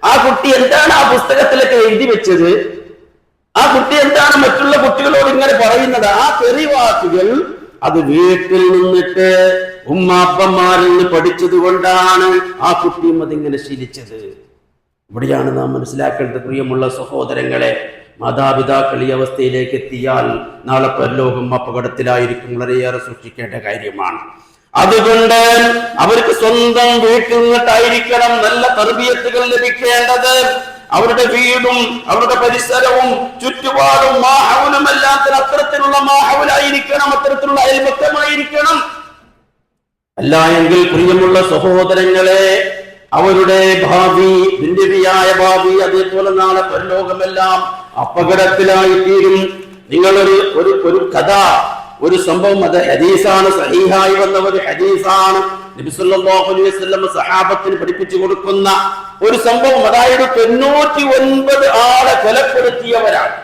ആ കുട്ടി എന്താണ് ആ പുസ്തകത്തിലൊക്കെ എഴുതി വെച്ചത്? ആ കുട്ടി എന്താണ് മറ്റുള്ള കുട്ടികളോട് ഇങ്ങനെ പറയുന്നത്? ആ തെറിവാക്കുകൾ അത് വീട്ടിൽ നിന്നിട്ട് ഉമ്മാപ്പന്മാരിൽ നിന്ന് പഠിച്ചത് കൊണ്ടാണ് ആ കുട്ടിയും അതിങ്ങനെ ശീലിച്ചത്. ഇവിടെയാണ് നാം മനസ്സിലാക്കേണ്ടത്. പ്രിയമുള്ള സഹോദരങ്ങളെ, മാതാപിതാക്കൾ ഈ അവസ്ഥയിലേക്ക് എത്തിയാൽ നാളെ പരലോകം അപകടത്തിലായിരിക്കും. വളരെയേറെ സൂക്ഷിക്കേണ്ട കാര്യമാണ്. അതുകൊണ്ട് അവർക്ക് സ്വന്തം വീട്ടിൽ നിന്നിട്ടായിരിക്കണം നല്ല തർബിയത്തുകൾ ലഭിക്കേണ്ടത്. അവരുടെ വീടും അവരുടെ പരിസരവും ചുറ്റുപാടും മാഹൗലുമല്ലാത്ത അത്തരത്തിലുള്ള മാഹൗലായിരിക്കണം, അത്തരത്തിലുള്ള അയൽപക്കമായിരിക്കണം. അല്ല എങ്കിൽ പ്രിയമുള്ള സഹോദരങ്ങളെ, അവരുടെ ഭാവി, ദുന്യവിയായ ഭാവി, അതേപോലെ നാളെ പരലോകമെല്ലാം അപകടത്തിലായിത്തീരും. നിങ്ങളൊരു കഥ, ഒരു സംഭവം, അത് ഹദീസാണ്, സഹീഹായി വന്ന ഒരു ഹദീസാണ്. നബി സല്ലല്ലാഹു അലൈഹി വസല്ലം സഹാബത്തിന് പഠിപ്പിച്ചു കൊടുക്കുന്ന ഒരു സംഭവം. അതായത് 99 ആളെ കൊലപ്പെടുത്തിയവരാണ്.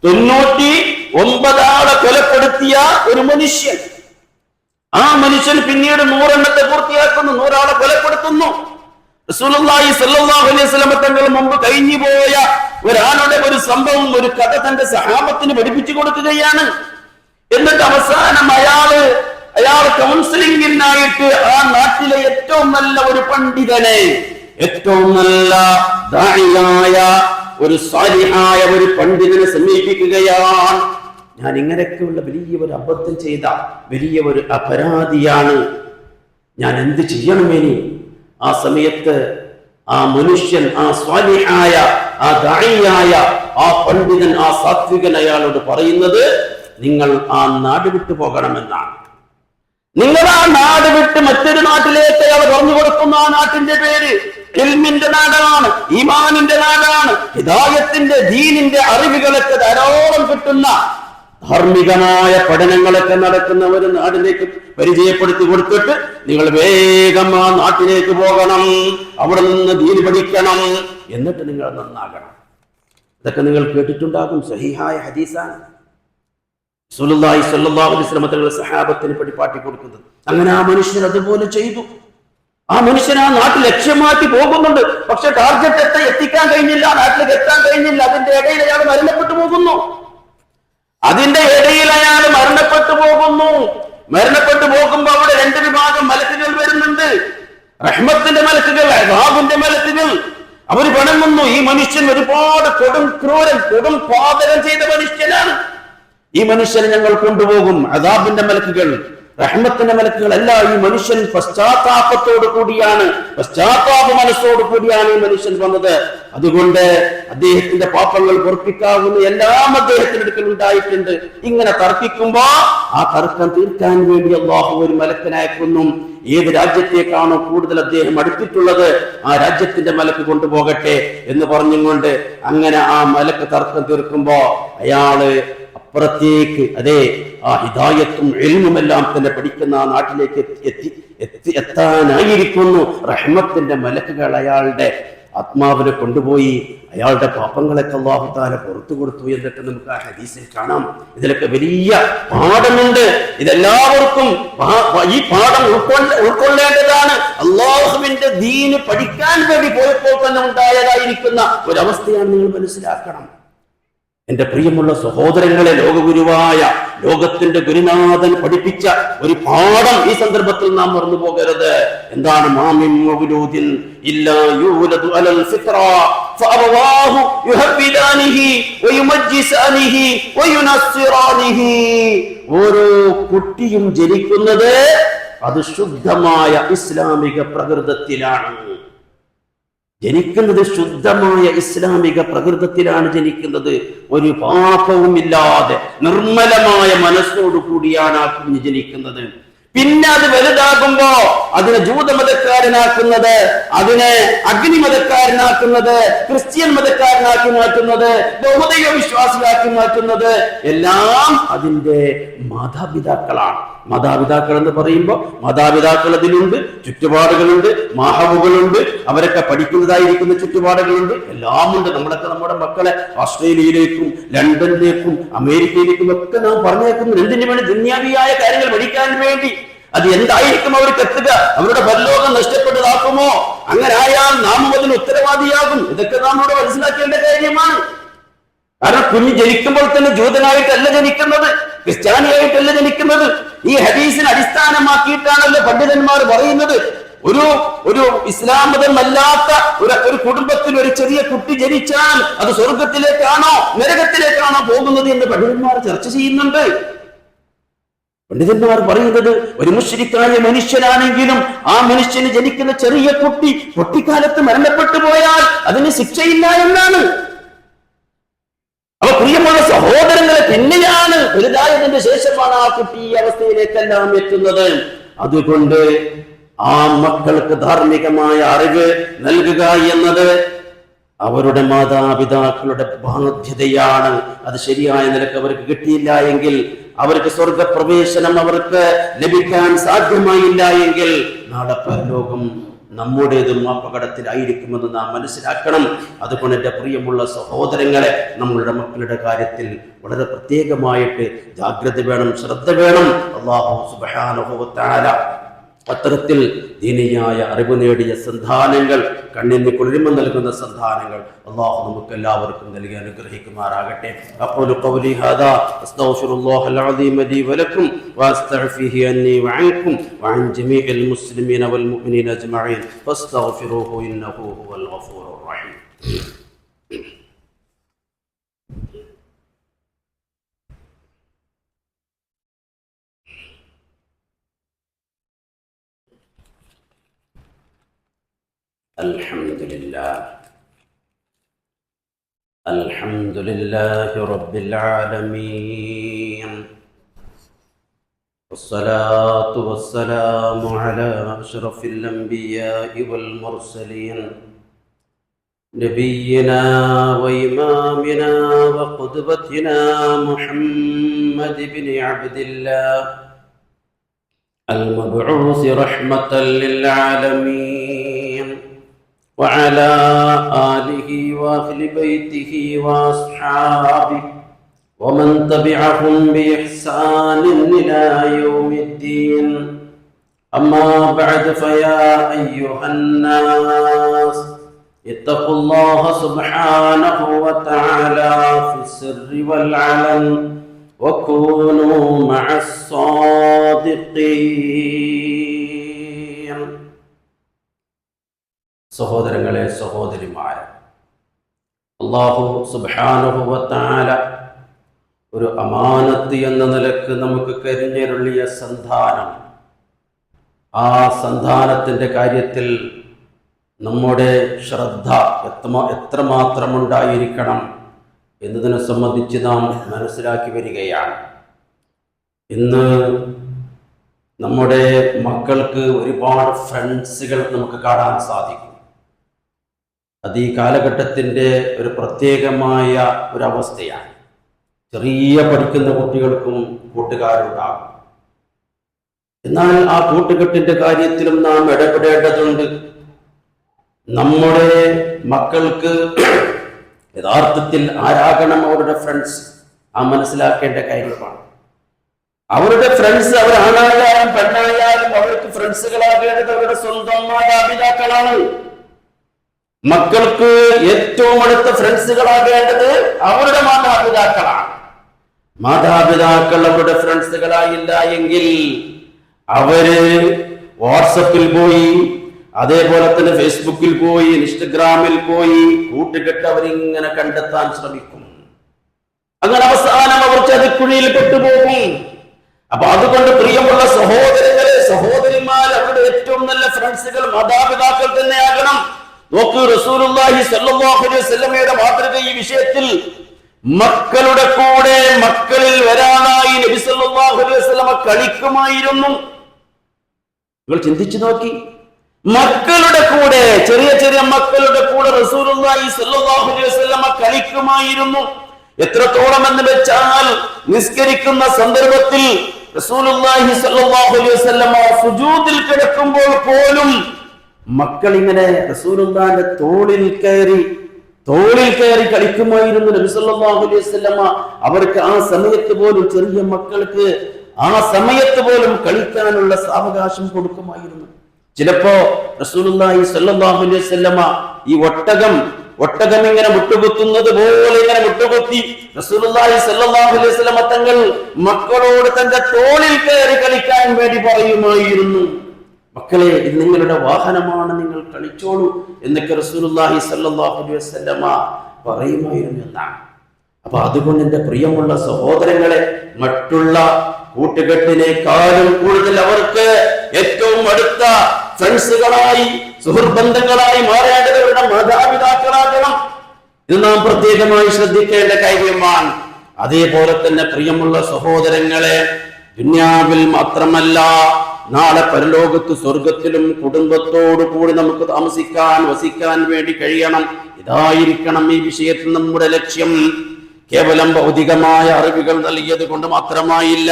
99 ആളെ കൊലപ്പെടുത്തിയ ഒരു മനുഷ്യൻ. ആ മനുഷ്യൻ പിന്നീട് 100 എണ്ണത്തെ പൂർത്തിയാക്കുന്നു, 100 ആളെ കൊലപ്പെടുത്തുന്നു. റസൂലുള്ളാഹി സ്വല്ലല്ലാഹു അലൈഹി വസല്ലം തങ്ങൾ മുമ്പ് കഴിഞ്ഞു പോയ ഒരാളുടെ ഒരു സംഭവം, ഒരു കഥ തന്റെ സഹാബത്തിന് പഠിപ്പിച്ചു കൊടുക്കുകയാണ്. എന്നിട്ട് അവസാനം അയാൾ കൗൺസിലിംഗിനായിട്ട് ആ നാട്ടിലെ ഏറ്റവും നല്ല ഒരു പണ്ഡിതനെ, ഏറ്റവും നല്ല ദാഇയായ ഒരു സാലിഹായ ഒരു പണ്ഡിതനെ സമീപിക്കുകയാണ്. ഞാൻ ഇങ്ങനെയൊക്കെയുള്ള വലിയ ഒരു അബദ്ധം ചെയ്ത വലിയ ഒരു അപരാധിയാണ്, ഞാൻ എന്ത് ചെയ്യണമെനി? ആ സമയത്ത് ആ മനുഷ്യൻ, ആ സ്വാലിഹായ, ആ ദാഇയായ ആ പണ്ഡിതൻ, ആ സാത്വികൻ അയാളോട് പറയുന്നത്, നിങ്ങൾ ആ നാട് വിട്ടു പോകണമെന്നാണ്. നിങ്ങൾ ആ നാട് വിട്ട് മറ്റൊരു നാട്ടിലേക്ക് അയാൾ പറഞ്ഞു കൊടുക്കുന്ന ആ നാട്ടിന്റെ പേര് ഇൽമിന്റെ നാടാണ്, ഈമാനിന്റെ നാടാണ്, ഹിദായത്തിന്റെ, ദീനിന്റെ അറിവുകളൊക്കെ ധാരാളം കിട്ടുന്ന ധാർമ്മികമായ പഠനങ്ങളൊക്കെ നടക്കുന്ന ഒരു നാടിലേക്ക് പരിചയപ്പെടുത്തി കൊടുത്തിട്ട് നിങ്ങൾ വേഗം ആ നാട്ടിലേക്ക് പോകണം, അവിടെ നിന്ന് ദീൻ പഠിക്കണം, എന്നിട്ട് നിങ്ങൾ നന്നാകണം. ഇതൊക്കെ നിങ്ങൾ കേട്ടിട്ടുണ്ടാകും, സഹീഹായ ഹദീസാണ്. റസൂലുള്ളാഹി സ്വല്ലല്ലാഹു അലൈഹി വസല്ലം തങ്ങൾ സഹാബത്തിന് പഠിപ്പാട്ടി കൊടുക്കുന്നത്. അങ്ങനെ ആ മനുഷ്യൻ അതുപോലെ ചെയ്തു. ആ മനുഷ്യൻ ആ നാട്ടിൽ ലക്ഷ്യമാക്കി പോകുന്നുണ്ട്. പക്ഷെ ടാർഗറ്റ് എത്തിക്കാൻ കഴിഞ്ഞില്ല, നാട്ടിലേക്ക് എത്താൻ കഴിഞ്ഞില്ല. അതിന്റെ ഇടയിൽ അയാൾ മരണപ്പെട്ടു പോകുന്നു. മരണപ്പെട്ടു പോകുമ്പോ അവിടെ 2 വിഭാഗം മലക്കുകൾ വരുന്നുണ്ട്. റഹ്മത്തിന്റെ മലക്കുകൾ, അദാബിന്റെ മലക്കുകൾ. അവർ പിണങ്ങുന്നു. ഈ മനുഷ്യൻ ഒരുപാട് കൊടും പാതകം ചെയ്ത മനുഷ്യനാണ്. ഈ മനുഷ്യനെ ഞങ്ങൾ കൊണ്ടുപോകും. അദാബിന്റെ മലക്കുകൾ റഹ്മത്തിന്റെ മലക്കുകളല്ല. ഈ മനുഷ്യൻ പശ്ചാത്താപത്തോടു കൂടിയാണ്, പശ്ചാത്താപ മനസ്സോടു കൂടിയാണ് ഈ മനുഷ്യൻ വന്നത്. അതുകൊണ്ട് അദ്ദേഹത്തിന്റെ പാപങ്ങൾ പൊറുപ്പിക്കാവുന്ന എല്ലാം അദ്ദേഹത്തിന്റെ അടുക്കൽ ഉണ്ടായിട്ടുണ്ട്. ഇങ്ങനെ തർക്കിക്കുമ്പോ ആ തർക്കം തീർക്കാൻ വേണ്ടി അല്ലാഹു ഒരു മലക്കനയക്കുന്നു. ഏത് രാജ്യത്തേക്കാണോ കൂടുതൽ അദ്ദേഹം അടുത്തിട്ടുള്ളത് ആ രാജ്യത്തിന്റെ മലക്ക് കൊണ്ടുപോകട്ടെ എന്ന് പറഞ്ഞുകൊണ്ട് അങ്ങനെ ആ മലക്ക് തർക്കം തീർക്കുമ്പോ അയാള് അപ്പുറത്തേക്ക് ആ ഹിദായത്തും ഇൽമുമെല്ലാം തന്നെ പഠിക്കുന്ന ആ നാട്ടിലേക്ക് എത്താനായിരിക്കുന്നു. റഹ്മത്തിന്റെ മലക്കുകൾ അയാളുടെ ആത്മാവിനെ കൊണ്ടുപോയി അയാളുടെ പാപങ്ങളൊക്കെ അല്ലാഹു തആല പുറത്തു കൊടുത്തു എന്നൊക്കെ നമുക്ക് ആ ഹദീസിൽ കാണാം. ഇതിലൊക്കെ വലിയ പാഠമുണ്ട്. ഇതെല്ലാവർക്കും ഈ പാഠം ഉൾക്കൊള്ളേണ്ടതാണ്. അല്ലാഹുവിന്റെ ദീന് പഠിക്കാൻ വേണ്ടി പോയപ്പോൾ തന്നെ ഉണ്ടായതായിരിക്കുന്ന ഒരവസ്ഥയാണ് നിങ്ങൾ മനസ്സിലാക്കണം. എന്റെ പ്രിയമുള്ള സഹോദരങ്ങളെ, ലോകഗുരുവായ ലോകത്തിന്റെ ഗുരുനാഥൻ പഠിപ്പിച്ച ഒരു പാഠം ഈ സന്ദർഭത്തിൽ നാം മറന്നു പോകരുത്. എന്താണ്? മാമിൻ മൗലൂദിൻ ഇല്ലാ യൂലദു അലൽ ഫിത്ര ഫഅബവാഹു യുഹബ്ബിദാനിഹി വയുമജ്ജിസാനിഹി വയുനസ്സിറാനിഹി. ഓരോ കുട്ടിയും ജനിക്കുന്നത് അത് ശുദ്ധമായ ഇസ്ലാമിക പ്രകൃതത്തിലാണ് ജനിക്കുന്നത്. ശുദ്ധമായ ഇസ്ലാമിക പ്രകൃതത്തിലാണ് ജനിക്കുന്നത്. ഒരു പാപവും ഇല്ലാതെ നിർമ്മലമായ മനസ്സോടു കൂടിയാണ് ആ കുഞ്ഞ് ജനിക്കുന്നത്. പിന്നെ അത് വലുതാകുമ്പോ അതിനെ ജൂതമതക്കാരനാക്കുന്നത്, അതിനെ അഗ്നിമതക്കാരനാക്കുന്നത്, ക്രിസ്ത്യൻ മതക്കാരനാക്കി മാറ്റുന്നത്, ബഹുദൈവ വിശ്വാസിയാക്കി മാറ്റുന്നത് എല്ലാം അതിന്റെ മാതാപിതാക്കളാണ്. മാതാപിതാക്കൾ എന്ന് പറയുമ്പോൾ മാതാപിതാക്കൾ അതിലുണ്ട്, ചുറ്റുപാടുകളുണ്ട്, മാഹവുകളുണ്ട്, അവരൊക്കെ പഠിക്കുന്നതായിരിക്കുന്ന ചുറ്റുപാടുകളുണ്ട്, എല്ലാം ഉണ്ട്. നമ്മളൊക്കെ നമ്മുടെ മക്കളെ ഓസ്ട്രേലിയയിലേക്കും ലണ്ടനിലേക്കും അമേരിക്കയിലേക്കും ഒക്കെ നാം പറഞ്ഞേക്കുന്നു. എന്തിനു വേണ്ടി? ദുന്യാവിയായ കാര്യങ്ങൾ പഠിക്കാൻ വേണ്ടി. അത് എന്തായിരിക്കും അവർക്ക് എത്തുക? അവരുടെ പരലോകം നഷ്ടപ്പെട്ടതാക്കുമോ? അങ്ങനെ ആയാൽ നാം അതിന് ഉത്തരവാദിയാകും. ഇതൊക്കെ നാം ഇവിടെ മനസ്സിലാക്കേണ്ട കാര്യമാണ്. കാരണം കുഞ്ഞ് ജനിക്കുമ്പോൾ തന്നെ ജൂതനായിട്ടല്ല ജനിക്കുന്നത്, ക്രിസ്ത്യാനിയായിട്ടല്ല ജനിക്കുന്നത്. ഈ ഹദീസിനെ അടിസ്ഥാനമാക്കിയിട്ടാണല്ലോ പണ്ഡിതന്മാർ പറയുന്നത്. ഒരു ഇസ്ലാം മതമല്ലാത്ത ഒരു കുടുംബത്തിൽ ഒരു ചെറിയ കുട്ടി ജനിച്ചാൽ അത് സ്വർഗത്തിലേക്കാണോ നരകത്തിലേക്കാണോ പോകുന്നത് എന്ന് പണ്ഡിതന്മാർ ചർച്ച ചെയ്യുന്നുണ്ട്. പണ്ഡിതന്മാർ പറയുന്നത് ഒരു മുശ്രിക്കായ മനുഷ്യനാണെങ്കിലും ആ മനുഷ്യന് ജനിക്കുന്ന ചെറിയ കുട്ടി കുട്ടിക്കാലത്ത് മരണപ്പെട്ടു പോയാൽ അതിന് ശിക്ഷയില്ല എന്നാണ്. അവ പ്രിയമുള്ള സഹോദരങ്ങളെ, പിന്നെയാണ് വലുതായതിന്റെ ശേഷമാണ് ആ കുട്ടി ഈ അവസ്ഥയിലേക്കെല്ലാം എത്തുന്നത്. അതുകൊണ്ട് ആ മക്കൾക്ക് ധാർമ്മികമായ അറിവ് നൽകുക എന്നത് അവരുടെ മാതാപിതാക്കളുടെ ബാധ്യതയാണ്. അത് ശരിയായ നിലക്ക് അവർക്ക് കിട്ടിയില്ല എങ്കിൽ, അവർക്ക് സ്വർഗപ്രവേശനം അവർക്ക് ലഭിക്കാൻ സാധ്യമായില്ല എങ്കിൽ നാളെ പരലോകം നമ്മുടേതും അപകടത്തിലായിരിക്കുമെന്ന് നാം മനസ്സിലാക്കണം. അതുകൊണ്ട് എന്റെ പ്രിയമുള്ള സഹോദരങ്ങളെ, നമ്മളുടെ മക്കളുടെ കാര്യത്തിൽ വളരെ പ്രത്യേകമായിട്ട് ജാഗ്രത വേണം, ശ്രദ്ധ വേണം. അല്ലാഹു സുബ്ഹാനഹു വ തആല അത്തരത്തിൽ ദീനിയായ അറിവ് നേടിയ സന്താനങ്ങൾ, കണ്ണിന് കുളിർമ നൽകുന്ന സന്താനങ്ങൾ അല്ലാഹു നമുക്ക് എല്ലാവർക്കും നൽകി അനുഗ്രഹിക്കുമാറാകട്ടെ. അഖൂലു ഖൗലി ഹാദാ അസ്തഗ്ഫിറുല്ലാഹൽ അസീം ലി വലക്കും വഅസ്തഗ്ഫിഹി അന്നി വഅൻകും വഅൻ ജമീഇൽ മുസ്ലിമീന വൽ മുഅ്മിനീന അജ്മഈൻ ഫസ്തഗ്ഫിറൂഹു ഇന്നഹു ഹുവൽ ഗഫൂറുർ റഹീം. الحمد لله رب العالمين، والصلاة والسلام على أشرف الأنبياء والمرسلين، نبينا وإمامنا وقدوتنا محمد بن عبد الله المبعوث رحمة للعالمين، وعلى آله وأهل بيته وأصحابه ومن تبعهم بإحسان إلى يوم الدين. أما بعد، فيا أيها الناس اتقوا الله سبحانه وتعالى في السر والعلن وكونوا مع الصادقين. സഹോദരങ്ങളെ, സഹോദരിമാരെ, അല്ലാഹു സുബ്ഹാനഹു വ തആല ഒരു അമാനത്ത് എന്ന നിലക്ക് നമുക്ക് കരിഞ്ഞരുളിയ സന്താനം, ആ സന്താനത്തിൻ്റെ കാര്യത്തിൽ നമ്മുടെ ശ്രദ്ധ എത്രമാത്രം ഉണ്ടായിരിക്കണം എന്നതിനെ സംബന്ധിച്ച് നാം മനസ്സിലാക്കി വരികയാണ്. ഇന്ന് നമ്മുടെ മക്കൾക്ക് ഒരുപാട് ഫ്രണ്ട്സുകൾ നമുക്ക് കാണാൻ സാധിക്കും. അത് ഈ കാലഘട്ടത്തിൻ്റെ ഒരു പ്രത്യേകമായ ഒരവസ്ഥയാണ്. ചെറിയ പഠിക്കുന്ന കുട്ടികൾക്കും കൂട്ടുകാരുണ്ടാകും. എന്നാൽ ആ കൂട്ടുകെട്ടിൻ്റെ കാര്യത്തിലും നാം ഇടപെടേണ്ടതുണ്ട്. നമ്മുടെ മക്കൾക്ക് യഥാർത്ഥത്തിൽ ആരാകണം അവരുടെ ഫ്രണ്ട്സ്, ആ മനസ്സിലാക്കേണ്ട കാര്യമാണ്. അവരുടെ ഫ്രണ്ട്സ് അവരാണായാലും പെണ്ണായാലും അവർക്ക് ഫ്രണ്ട്സുകളാകേണ്ടത് അവരുടെ സ്വന്തം മാതാപിതാക്കളാണ്. മക്കൾക്ക് ഏറ്റവും അടുത്ത ഫ്രണ്ട്സുകളാകേണ്ടത് അവരുടെ മാതാപിതാക്കളാണ്. മാതാപിതാക്കൾ അവരുടെ ഫ്രണ്ട്സുകളായില്ല എങ്കിൽ അവര് വാട്സപ്പിൽ പോയി, അതേപോലെ തന്നെ ഫേസ്ബുക്കിൽ പോയി, ഇൻസ്റ്റഗ്രാമിൽ പോയി കൂട്ടുകെട്ട് അവരിങ്ങനെ കണ്ടെത്താൻ ശ്രമിക്കും. അങ്ങനെ അവസാനം അവർ ചതിക്കുഴിയിൽ പെട്ടുപോകും. അപ്പൊ അതുകൊണ്ട് പ്രിയമുള്ള സഹോദരങ്ങളെ, സഹോദരിമാർ, അവരുടെ ഏറ്റവും നല്ല ഫ്രണ്ട്സുകൾ മാതാപിതാക്കൾ തന്നെയാകണം. നോക്കൂ, റസൂലുള്ളാഹി സ്വല്ലല്ലാഹു അലൈഹി വസല്ലമയുടെ മാതൃക ഈ വിഷയത്തിൽ. മക്കളുടെ കൂടെ മക്കളിൽ വരാനായി നബി സല്ലല്ലാഹു അലൈഹി വസല്ലമ കളിക്കുമായിരുന്നു. നിങ്ങൾ ചിന്തിച്ചു നോക്കി, മക്കളുടെ കൂടെ, ചെറിയ ചെറിയ മക്കളുടെ കൂടെ റസൂലുള്ളാഹി സ്വല്ലല്ലാഹു അലൈഹി വസല്ലമ കളിക്കുമായിരുന്നു. എത്രത്തോളം എന്ന് വെച്ചാൽ നിസ്കരിക്കുന്ന സന്ദർഭത്തിൽ റസൂലുള്ളാഹി സ്വല്ലല്ലാഹു അലൈഹി വസല്ലമ സുജൂദിൽ കിടക്കുമ്പോൾ പോലും മക്കൾ ഇങ്ങനെ റസൂലുള്ളാഹിന്റെ തോളിൽ കയറി കളിക്കുമായിരുന്നു. നബി സല്ലല്ലാഹു അലൈഹി വസല്ലമ അവർക്ക് ആ സമയത്ത് പോലും, ചെറിയ മക്കൾക്ക് ആ സമയത്ത് പോലും കളിക്കാനുള്ള സാവകാശം കൊടുക്കുമായിരുന്നു. ചിലപ്പോ റസൂലുള്ളാഹി സ്വല്ലല്ലാഹു അലൈഹി വസല്ലമ ഈ ഒട്ടകം ഇങ്ങനെ മുട്ടുകുത്തുന്നത് പോലെ ഇങ്ങനെ മുട്ടുകുത്തി റസൂലുള്ളാഹി സ്വല്ലല്ലാഹു അലൈഹി വസല്ലമ തങ്ങൾ മക്കളോട് തന്റെ തോളിൽ കയറി കളിക്കാൻ വേണ്ടി പറയുമായിരുന്നു. മക്കളെ, ഇത് നിങ്ങളുടെ വാഹനമാണ്, നിങ്ങൾ കളിച്ചോളൂ എന്നൊക്കെ റസൂലുള്ളാഹി സ്വല്ലല്ലാഹു അലൈഹി വസല്ലമ പറയുമായിരുന്നു എന്നാണ്. അപ്പൊ അതുകൊണ്ട് എന്റെ പ്രിയമുള്ള സഹോദരങ്ങളെ, മറ്റുള്ള കൂട്ടുകെട്ടിനേക്കാളും കൂടുതൽ അവർക്ക് ഏറ്റവും അടുത്ത ഫ്രണ്ട്സുകളായി, സുഹൃബന്ധങ്ങളായി മാറേണ്ടത് അവരുടെ മാതാപിതാക്കളാകണം. ഇത് നാം പ്രത്യേകമായി ശ്രദ്ധിക്കേണ്ട കാര്യമാണ്. അതേപോലെ തന്നെ പ്രിയമുള്ള സഹോദരങ്ങളെ, ദുനിയാവിൽ മാത്രമല്ല നാളെ പരലോകത്ത് സ്വർഗത്തിലും കുടുംബത്തോടു കൂടി നമുക്ക് താമസിക്കാൻ, വസിക്കാൻ വേണ്ടി കഴിയണം. ഇതായിരിക്കണം ഈ വിഷയത്തിൽ നമ്മുടെ ലക്ഷ്യം. കേവലം ഭൗതികമായ അറിവുകൾ നൽകിയത് കൊണ്ട് മാത്രമായില്ല,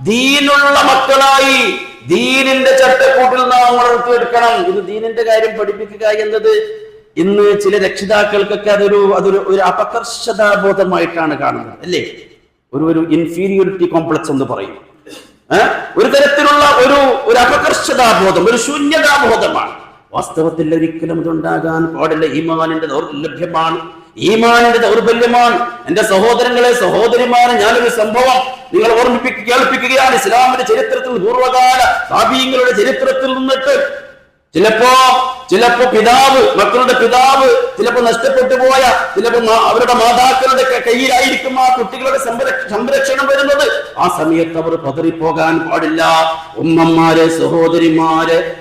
ദീനുള്ള മക്കളായി ദീനിന്റെ ചട്ടക്കൂട്ടിൽ നാം വളർത്തിയെടുക്കണം. ഇത് ദീനിന്റെ കാര്യം പഠിപ്പിക്കുക എന്നത് ഇന്ന് ചില രക്ഷിതാക്കൾക്കൊക്കെ അതൊരു അപകർഷതാബോധമായിട്ടാണ് കാണുന്നത്, അല്ലേ? ഒരു ഇൻഫീരിയോറിറ്റി കോംപ്ലക്സ് എന്ന് പറയും. ഒരു തരത്തിലുള്ള ഒരു അപകർഷതാബോധം, ഒരു ശൂന്യതാബോധമാണ്. വാസ്തവത്തിൽ ഒരിക്കലും അതുണ്ടാകാൻ പാടില്ല. ഈമാനിന്റെ ദൗർലഭ്യമാണ്, ഈമാനിന്റെ ദൗർബല്യമാണ്. എന്റെ സഹോദരങ്ങളെ, സഹോദരിമാരെ, ഞാനൊരു സംഭവം നിങ്ങൾ കേൾപ്പിക്കുകയാണ്. ഇസ്ലാമിന്റെ ചരിത്രത്തിൽ, പൂർവ്വകാല താബീങ്ങളുടെ ചരിത്രത്തിൽ നിന്നിട്ട് ചിലപ്പോ മക്കളുടെ പിതാവ് ചിലപ്പോ നഷ്ടപ്പെട്ടു പോയ, ചിലപ്പോ അവരുടെ മാതാക്കളുടെ കയ്യിലായിരിക്കും ആ കുട്ടികളുടെ സംരക്ഷണം വരുന്നത്. ആ സമയത്ത് അവർ പതറിപ്പോകാൻ പാടില്ല. ഉമ്മമാരെ,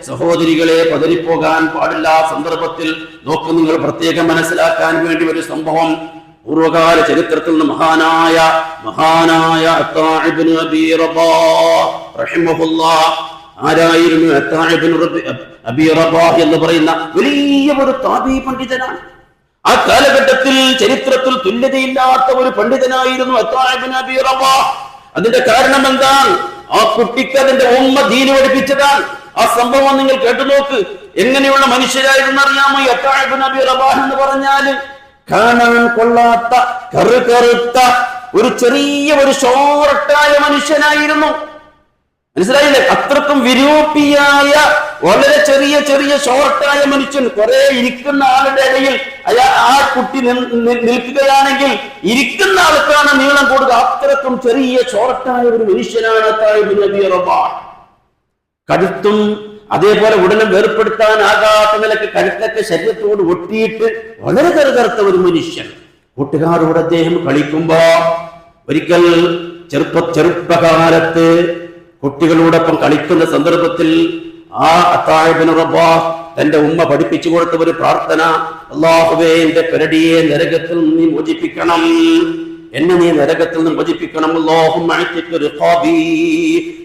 സഹോദരികളെ പതറിപ്പോകാൻ പാടില്ല. സന്ദർഭത്തിൽ നോക്കൂ, നിങ്ങൾ പ്രത്യേകം മനസ്സിലാക്കാൻ വേണ്ടി ഒരു സംഭവം പൂർവകാല ചരിത്രത്തിൽ നിന്ന് മഹാനായ അത്താ ഇബ്നു അബീ റബാഹ് റഹിമഹുല്ലാഹ്. ആരായിരുന്നു അത്താ ഇബ്നു അബീ റബാഹ് എന്ന് പറയുന്ന വലിയ ഒരു താബീ പണ്ഡിതനാണ്. ആ കാലഘട്ടത്തിൽ ചരിത്രത്തിൽ തുല്യതയില്ലാത്ത ഒരു പണ്ഡിതനായിരുന്നു അത്താ ഇബ്നു അബീ റബാഹ്. അതിന്റെ കാരണം എന്താണ്? ആ കുട്ടിക്ക് അതിന്റെ ഉമ്മ ദീന് പഠിപ്പിച്ചതാണ്. ആ സംഭവം നിങ്ങൾ കേട്ടു നോക്ക്. എങ്ങനെയുള്ള മനുഷ്യരായിരുന്നു അറിയാമോ ഈ അത്താ ഇബ്നു അബീ റബാഹ് എന്ന് പറഞ്ഞാല്? കാണാൻ കൊള്ളാത്ത കറുത്ത ഒരു ചെറിയ ഷോർട്ടായ മനുഷ്യനായിരുന്നു. മനസ്സിലായില്ലേ? അത്രക്കും വിരൂപിയായ വളരെ ചെറിയ ഷോർട്ടായ മനുഷ്യൻ. കുറെ ഇരിക്കുന്ന ആളുടെ ഇടയിൽ ആ കുട്ടി നിൽക്കുകയാണെങ്കിൽ ഇരിക്കുന്ന ആൾക്കാണ് നീളം കൊടുക്കുക. അത്രക്കും ചെറിയ ഷോർട്ടായ ഒരു മനുഷ്യനാണ് ഇബ്നു അബീ റബാഹ്. കഴുത്തും അതേപോലെ ഉടനെ വേർപ്പെടുത്താനാകാത്ത നിലക്ക് കഴുത്തൊക്കെ ശരീരത്തോട് ഒട്ടിയിട്ട് വളരെ കറുകറുത്ത ഒരു മനുഷ്യൻ. കൂട്ടുകാരോട് അദ്ദേഹം കളിക്കുമ്പോ ഒരിക്കൽ ചെറുപ്പകാലത്ത് കുട്ടികളോടൊപ്പം കളിക്കുന്ന സന്ദർഭത്തിൽ ആ അത്താഅ ഇബ്നു റബാഹ് തന്റെ ഉമ്മ പഠിപ്പിച്ചു കൊടുത്ത ഒരു പ്രാർത്ഥന, അല്ലാഹുവേ എന്റെ പെരടിയെ നരകത്തിൽ നീ മോചിപ്പിക്കണം, എന്നെ നീ നരകത്തിൽ നിന്ന് മോചിപ്പിക്കണം, അല്ലാഹുമ്മ അഅ്തിഖ് റിഖാബി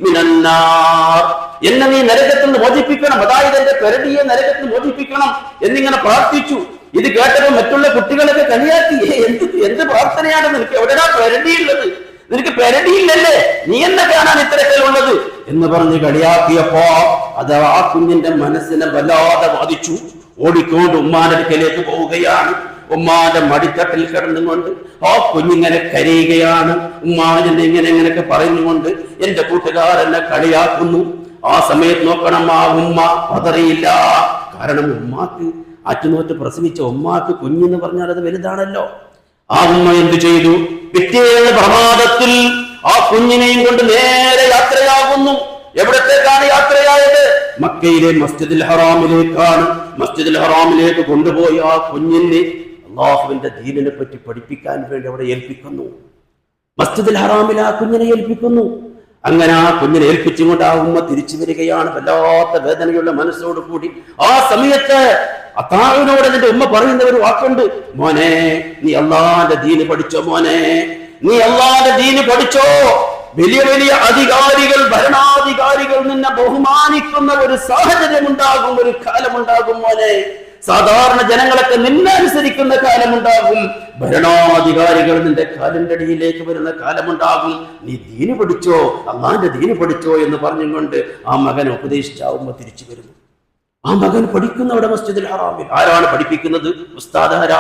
മിനന്നാർ, എന്നെ നീ നരകത്തിൽ നിന്ന് മോചിപ്പിക്കണം, അതായത് എന്റെ പെരടിയെ നരകത്തിൽ മോചിപ്പിക്കണം എന്നിങ്ങനെ പ്രാർത്ഥിച്ചു. ഇത് കേട്ടപ്പോൾ മറ്റുള്ള കുട്ടികളൊക്കെ കളിയാക്കി, എന്ത് പ്രാർത്ഥനയാണ് നിനക്ക്, എവിടെയാ പെരടിയുള്ളത്, നിനക്ക് പെരടിയില്ലല്ലേ, നീ എന്നെ കാണാൻ ഇത്രയൊക്കെ ഉള്ളത് എന്ന് പറഞ്ഞ് കളിയാക്കിയപ്പോ അത് ആ കുഞ്ഞിന്റെ മനസ്സിനെ വല്ലാതെ ബാധിച്ചു. ഓടിക്കൊണ്ട് ഉമ്മാന്റെ അടുക്കലേക്ക് പോവുകയാണ്. ഉമ്മാന്റെ മടിത്തട്ടിൽ കിടന്നുകൊണ്ട് ആ കുഞ്ഞിങ്ങനെ കരയുകയാണ്. ഉമ്മാനെ ഇങ്ങനെയൊക്കെ പറഞ്ഞുകൊണ്ട് എന്റെ കൂട്ടുകാരെന്നെ കളിയാക്കുന്നു. ആ സമയത്ത് നോക്കണം, ആ ഉമ്മ പതറിയില്ല. കാരണം ഉമ്മാക്ക് ആറ്റുനോറ്റ് പ്രസവിച്ച ഉമ്മാക്ക് കുഞ്ഞെന്ന് പറഞ്ഞാൽ അത് വലുതാണല്ലോ. ആ ഉമ്മ എന്തു ചെയ്തു? പിറ്റേന്ന് പ്രഭാതത്തിൽ ആ കുഞ്ഞിനെയും കൊണ്ട് നേരെ യാത്രയാകുന്നു. എവിടത്തേക്കാണ് യാത്രയായത്? മക്കയിലെ മസ്ജിദുൽ ഹറാമിലേക്കാണ്. മസ്ജിദുൽ ഹറാമിലേക്ക് കൊണ്ടുപോയി ആ കുഞ്ഞിനെ അല്ലാഹുവിന്റെ ദീനിനെ പറ്റി പഠിപ്പിക്കാൻ വേണ്ടി അവിടെ ഏൽപ്പിക്കുന്നു. മസ്ജിദുൽ ഹറാമിൽ ആ കുഞ്ഞിനെ ഏൽപ്പിക്കുന്നു. അങ്ങനെ ആ കുഞ്ഞിനെ ഏൽപ്പിച്ചുകൊണ്ട് ആ ഉമ്മ തിരിച്ചു വരികയാണ്, വല്ലാത്ത വേദനയുള്ള മനസ്സോട് കൂടി. ആ സമയത്ത് അത്താവിനോട് എന്റെ ഉമ്മ പറയുന്ന ഒരു വാക്കുണ്ട്, മോനെ നീ അല്ലാഹുവിന്റെ ദീന് പഠിച്ചോ, മോനെ നീ അല്ലാഹുവിന്റെ ദീന് പഠിച്ചോ. വലിയ വലിയ അധികാരികൾ, ഭരണാധികാരികൾ നിന്നെ ബഹുമാനിക്കുന്ന ഒരു സാഹചര്യം ഉണ്ടാകും, ഒരു കാലമുണ്ടാകും മോനെ. സാധാരണ ജനങ്ങളൊക്കെ നിന്നെ അനുസരിക്കുന്ന കാലമുണ്ടാകും. ഭരണാധികാരികൾ നിന്റെ കാലിന്റെ അടിയിലേക്ക് വരുന്ന കാലമുണ്ടാകും. നീ ദീന് പഠിച്ചോ, അല്ലാഹുവിന്റെ ദീന് പഠിച്ചോ എന്ന് പറഞ്ഞുകൊണ്ട് ആ മകൻ ഉപദേശിച്ചാവുമ്പോ തിരിച്ചു വരുന്നു. ആ മകൻ പഠിക്കുന്ന അവിടെ മസ്ജിദുൽ ഹറാമിൽ. ആരാണ് പഠിപ്പിക്കുന്നത്? ഉസ്താദ് ആരാ?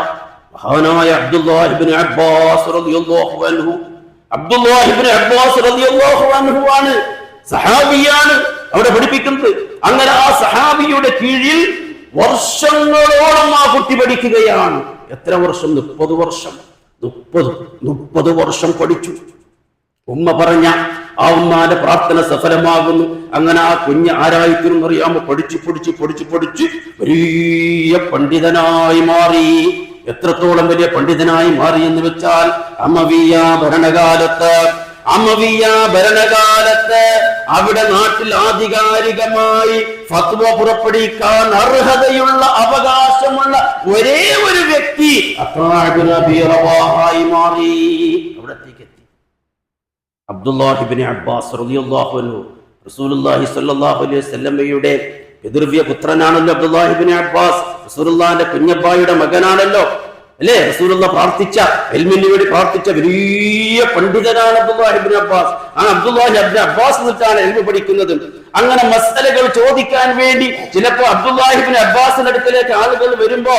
മഹാനായ അബ്ദുല്ലാഹി ഇബ്നു അബ്ബാസ് റളിയല്ലാഹു അൻഹു. അബ്ദുല്ലാഹി ഇബ്നു അബ്ബാസ് റളിയല്ലാഹു അൻഹു ആണ്, സഹാബിയാണ് അവിടെ പഠിപ്പിക്കുന്നത്. അങ്ങനെ ആ സഹാബിയുടെ കീഴിൽ വർഷങ്ങളോളം ആ കുട്ടി പഠിക്കുകയാണ്. എത്ര വർഷം? 30 വർഷം. 30 വർഷം പഠിച്ചു. ഉമ്മ പറഞ്ഞ ആ ഉമ്മാന്റെ പ്രാർത്ഥന സഫലമാകുന്നു. അങ്ങനെ ആ കുഞ്ഞ് ആരായിത്തീരും അറിയാമോ? പഠിച്ച് വലിയ പണ്ഡിതനായി മാറി. എത്രത്തോളം വലിയ പണ്ഡിതനായി മാറി എന്ന് വെച്ചാൽ അമവിയ ഭരണകാലത്ത് അവിടെ നാട്ടിൽ ആധികാരികമായി ഫത്വ പുറപ്പെടുവിക്കാൻ അർഹതയുള്ള അവകാശമുള്ള ഒരേ ഒരു വ്യക്തി അത്താഅ് മാറി. അവിടത്തേക്ക് എത്തി. അബ്ദുല്ലാഹി ഇബ്നു അബ്ബാസ് റളിയല്ലാഹു അൻഹു റസൂലുള്ളാഹി സ്വല്ലല്ലാഹു അലൈഹി വസല്ലമയുടെ പിതൃവ്യ പുത്രനാണല്ലോ അബ്ദുല്ലാഹി ഇബ്നു അബ്ബാസ്. റസൂലുള്ളാഹിന്റെ കുഞ്ഞബ്ബായുടെ മകനാണല്ലോ, അല്ലേ? റസൂലുള്ള പ്രാർത്ഥിച്ച, ഇൽമിന് വേണ്ടി പ്രാർത്ഥിച്ച വലിയ പണ്ഡിതനാണ് അബ്ദുല്ലാഹി ഇബ്നു അബ്ബാസ്. ആ അബ്ദുല്ലാഹി ഇബ്നു അബ്ബാസ് എന്നിട്ടാണ് ഇൽമു പഠിക്കുന്നത്. അങ്ങനെ മസ്അലകൾ ചോദിക്കാൻ വേണ്ടി ചിലപ്പോ അബ്ദുല്ലാഹി ഇബ്നു അബ്ബാസിന്റെ അടുക്കലേക്ക് ആളുകൾ വരുമ്പോ,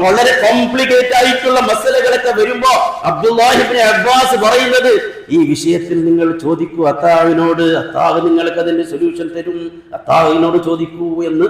വളരെ കോംപ്ലിക്കേറ്റ് ആയിട്ടുള്ള മസ്അലകളൊക്കെ വരുമ്പോ അബ്ദുല്ലാഹി ഇബ്നു അബ്ബാസ് പറയുന്നത്, ഈ വിഷയത്തിൽ നിങ്ങൾ ചോദിക്കൂ അത്താവിനോട്, അത്താവ് നിങ്ങൾക്ക് അതിന്റെ സൊല്യൂഷൻ തരും, അത്താവിനോട് ചോദിക്കൂ എന്ന്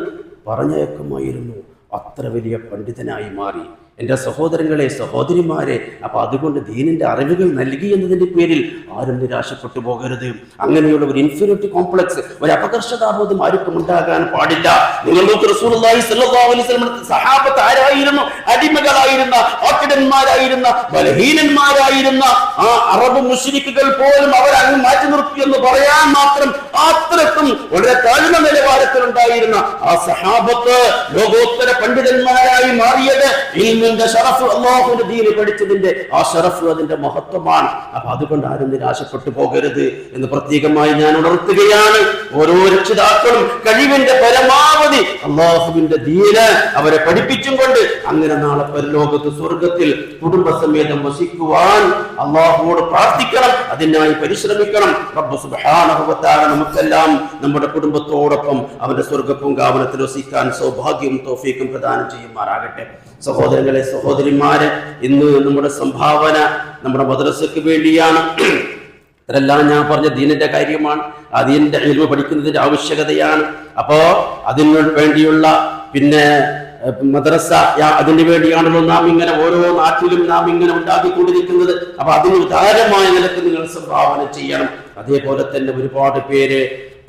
പറഞ്ഞേക്കുമായിരുന്നു. അത്ര വലിയ പണ്ഡിതനായി മാറി. എൻ്റെ സഹോദരങ്ങളെ, സഹോദരിമാരെ, അപ്പൊ അതുകൊണ്ട് ദീനിന്റെ അറിവുകൾ നൽകി എന്നതിന്റെ പേരിൽ ആരും നിരാശപ്പെട്ടു പോകരുത്. അങ്ങനെയുള്ള ഒരു ഇൻഫീരിയോറിറ്റി കോംപ്ലക്സ്, ഒരു അപകർഷതാബോധം ആർക്കും ഉണ്ടാകാൻ പാടില്ല. നിങ്ങൾ നോക്ക്, റസൂലുള്ളാഹി സ്വല്ലല്ലാഹു അലൈഹി വസല്ലം സഹാബത്ത് ആരായിരുന്നു? അടിമകളായിരുന്ന, ആട്ടിടന്മാരായിരുന്ന, ബലഹീനന്മാരായിരുന്ന ആ അറബ് മുശ്രിക്കുകൾ പോലും അവരെ അങ്ങ് മാറ്റി നിർത്തി എന്ന് പറയാൻ മാത്രം അത്രക്കും വളരെ താഴ്ന്ന നിലവാരത്തിലുണ്ടായിരുന്ന ആ സഹാബത്ത് ലോകോത്തര പണ്ഡിതന്മാരായി മാറിയത് ഇൽമിന്റെ ശറഫ്, അല്ലാഹുവിന്റെ ദീന് പഠിച്ചതിന്റെ ആ ശറഫ്, അതിന്റെ മഹത്വമാണ്. അപ്പൊ അതുകൊണ്ട് ആരും നിരാശപ്പെട്ടു പോകരുത് എന്ന് പ്രത്യേകമായി ഞാൻ ഉണർത്തുകയാണ്. ഓരോ രക്ഷിതാക്കളും കഴിവിന്റെ പരമാവധി അല്ലാഹുവിന്റെ ദീന് അവരെ പഠിപ്പിച്ചും കൊണ്ട് അങ്ങനെ നാളെ പരലോകത്ത് സ്വർഗത്തിൽ കുടുംബസമേതം വസിക്കുവാൻ അല്ലാഹുവോട് പ്രാർത്ഥിക്കണം, അതിനായി പരിശ്രമിക്കണം. റബ്ബ് സുബ്ഹാനഹു വ തആല നമുക്കെല്ലാം നമ്മുടെ കുടുംബത്തോടൊപ്പം അവന്റെ സ്വർഗ്ഗപൂങ്കാവനത്തിൽ വസിക്കാൻ സൗഭാഗ്യവും തൗഫീഖും പ്രദാനം ചെയ്യുമാറാകട്ടെ. സഹോദരങ്ങളെ, സഹോദരിമാരെ, ഇന്ന് നമ്മുടെ സംഭാവന നമ്മുടെ മദ്രസയ്ക്ക് വേണ്ടിയാണ്. ഇതെല്ലാം ഞാൻ പറഞ്ഞ ദീനിന്റെ കാര്യമാണ്. ആ ദീനിന്റെ ഇൽമു പഠിക്കുന്നതിന്റെ ആവശ്യകതയാണ്. അപ്പോ അതിനു വേണ്ടിയുള്ള പിന്നെ മദ്രസ, അതിനു വേണ്ടിയാണല്ലോ നാം ഇങ്ങനെ ഓരോ നാട്ടിലും നാം ഇങ്ങനെ ഉണ്ടാക്കിക്കൊണ്ടിരിക്കുന്നത്. അപ്പൊ അതിന് ഉദാരമായ നിലക്ക് നിങ്ങൾ സംഭാവന ചെയ്യണം. അതേപോലെ തന്നെ ഒരുപാട് പേര്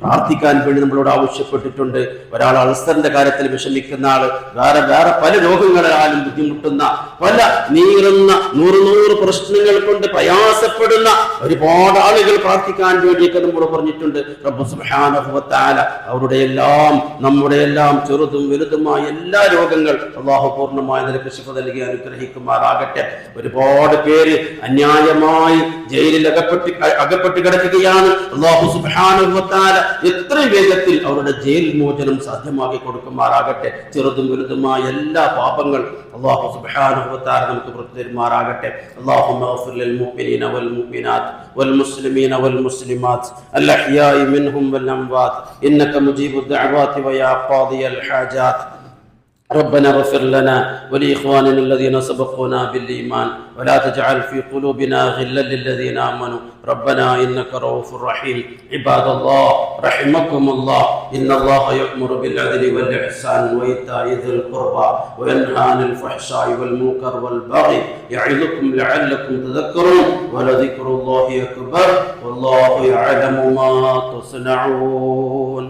പ്രാർത്ഥിക്കാൻ വേണ്ടി നമ്മളോട് ആവശ്യപ്പെട്ടിട്ടുണ്ട്. ഒരാൾ അൾസറിന്റെ കാര്യത്തിൽ വിഷമിക്കുന്ന ആള്, വേറെ പല രോഗങ്ങളാലും ബുദ്ധിമുട്ടുന്ന, പല നീറുന്ന നൂറ് പ്രശ്നങ്ങൾ കൊണ്ട് പ്രയാസപ്പെടുന്ന ഒരുപാട് ആളുകൾ പ്രാർത്ഥിക്കാൻ വേണ്ടിയൊക്കെ നമ്മൾ പറഞ്ഞിട്ടുണ്ട്. റബ്ബ് സുബ്ഹാനഹു വ തആല അവരുടെ എല്ലാം നമ്മുടെ എല്ലാം ചെറുതും വലുതുമായ എല്ലാ രോഗങ്ങൾ അല്ലാഹു പൂർണ്ണമായ നിലക്ക് ശിഫ നൽകി അനുഗ്രഹിക്കുമാറാകട്ടെ. ഒരുപാട് പേര് അന്യായമായി ജയിലിൽ അകപ്പെട്ട് കിടക്കുകയാണ്. അല്ലാഹു സുബ്ഹാനഹു വ തആല എത്രയും വേഗത്തിൽ അവരുടെ ജയിൽ മോചനം സാധ്യമാക്കി കൊടുക്കുമാറാകട്ടെ. ചെറുതും വലുതുമായ എല്ലാ പാപങ്ങൾ അല്ലാഹു സുബ്ഹാനഹു വ തആല നമുക്ക് പുറത്തു തരുമാറാകട്ടെ. അല്ലാഹുമ്മ ഗ്ഫിർ ലിൽ മുഅ്മിനീന വൽ മുഅ്മിനാത്ത് വൽ മുസ്ലിമീന വൽ മുസ്ലിമാത്ത് അൽ അഹ്യാഇ മിൻഹും വൽ അംവാത്ത് ഇന്നക മുജീബുദ് ദഅവാതി വയാ ഖാദിയൽ ഹാജാത്ത്. ربنا اغفر لنا ولإخواننا الذين سبقونا بالإيمان ولا تجعل في قلوبنا غلا للذين آمنوا ربنا إنك رؤوف رحيم. عباد الله رحمكم الله إن الله يأمر بالعدل والإحسان وإيتاء ذي القربى وينهى عن الفحشاء والمنكر والبغي يعظكم لعلكم تذكرون ولذكر الله أكبر والله يعلم ما تصنعون.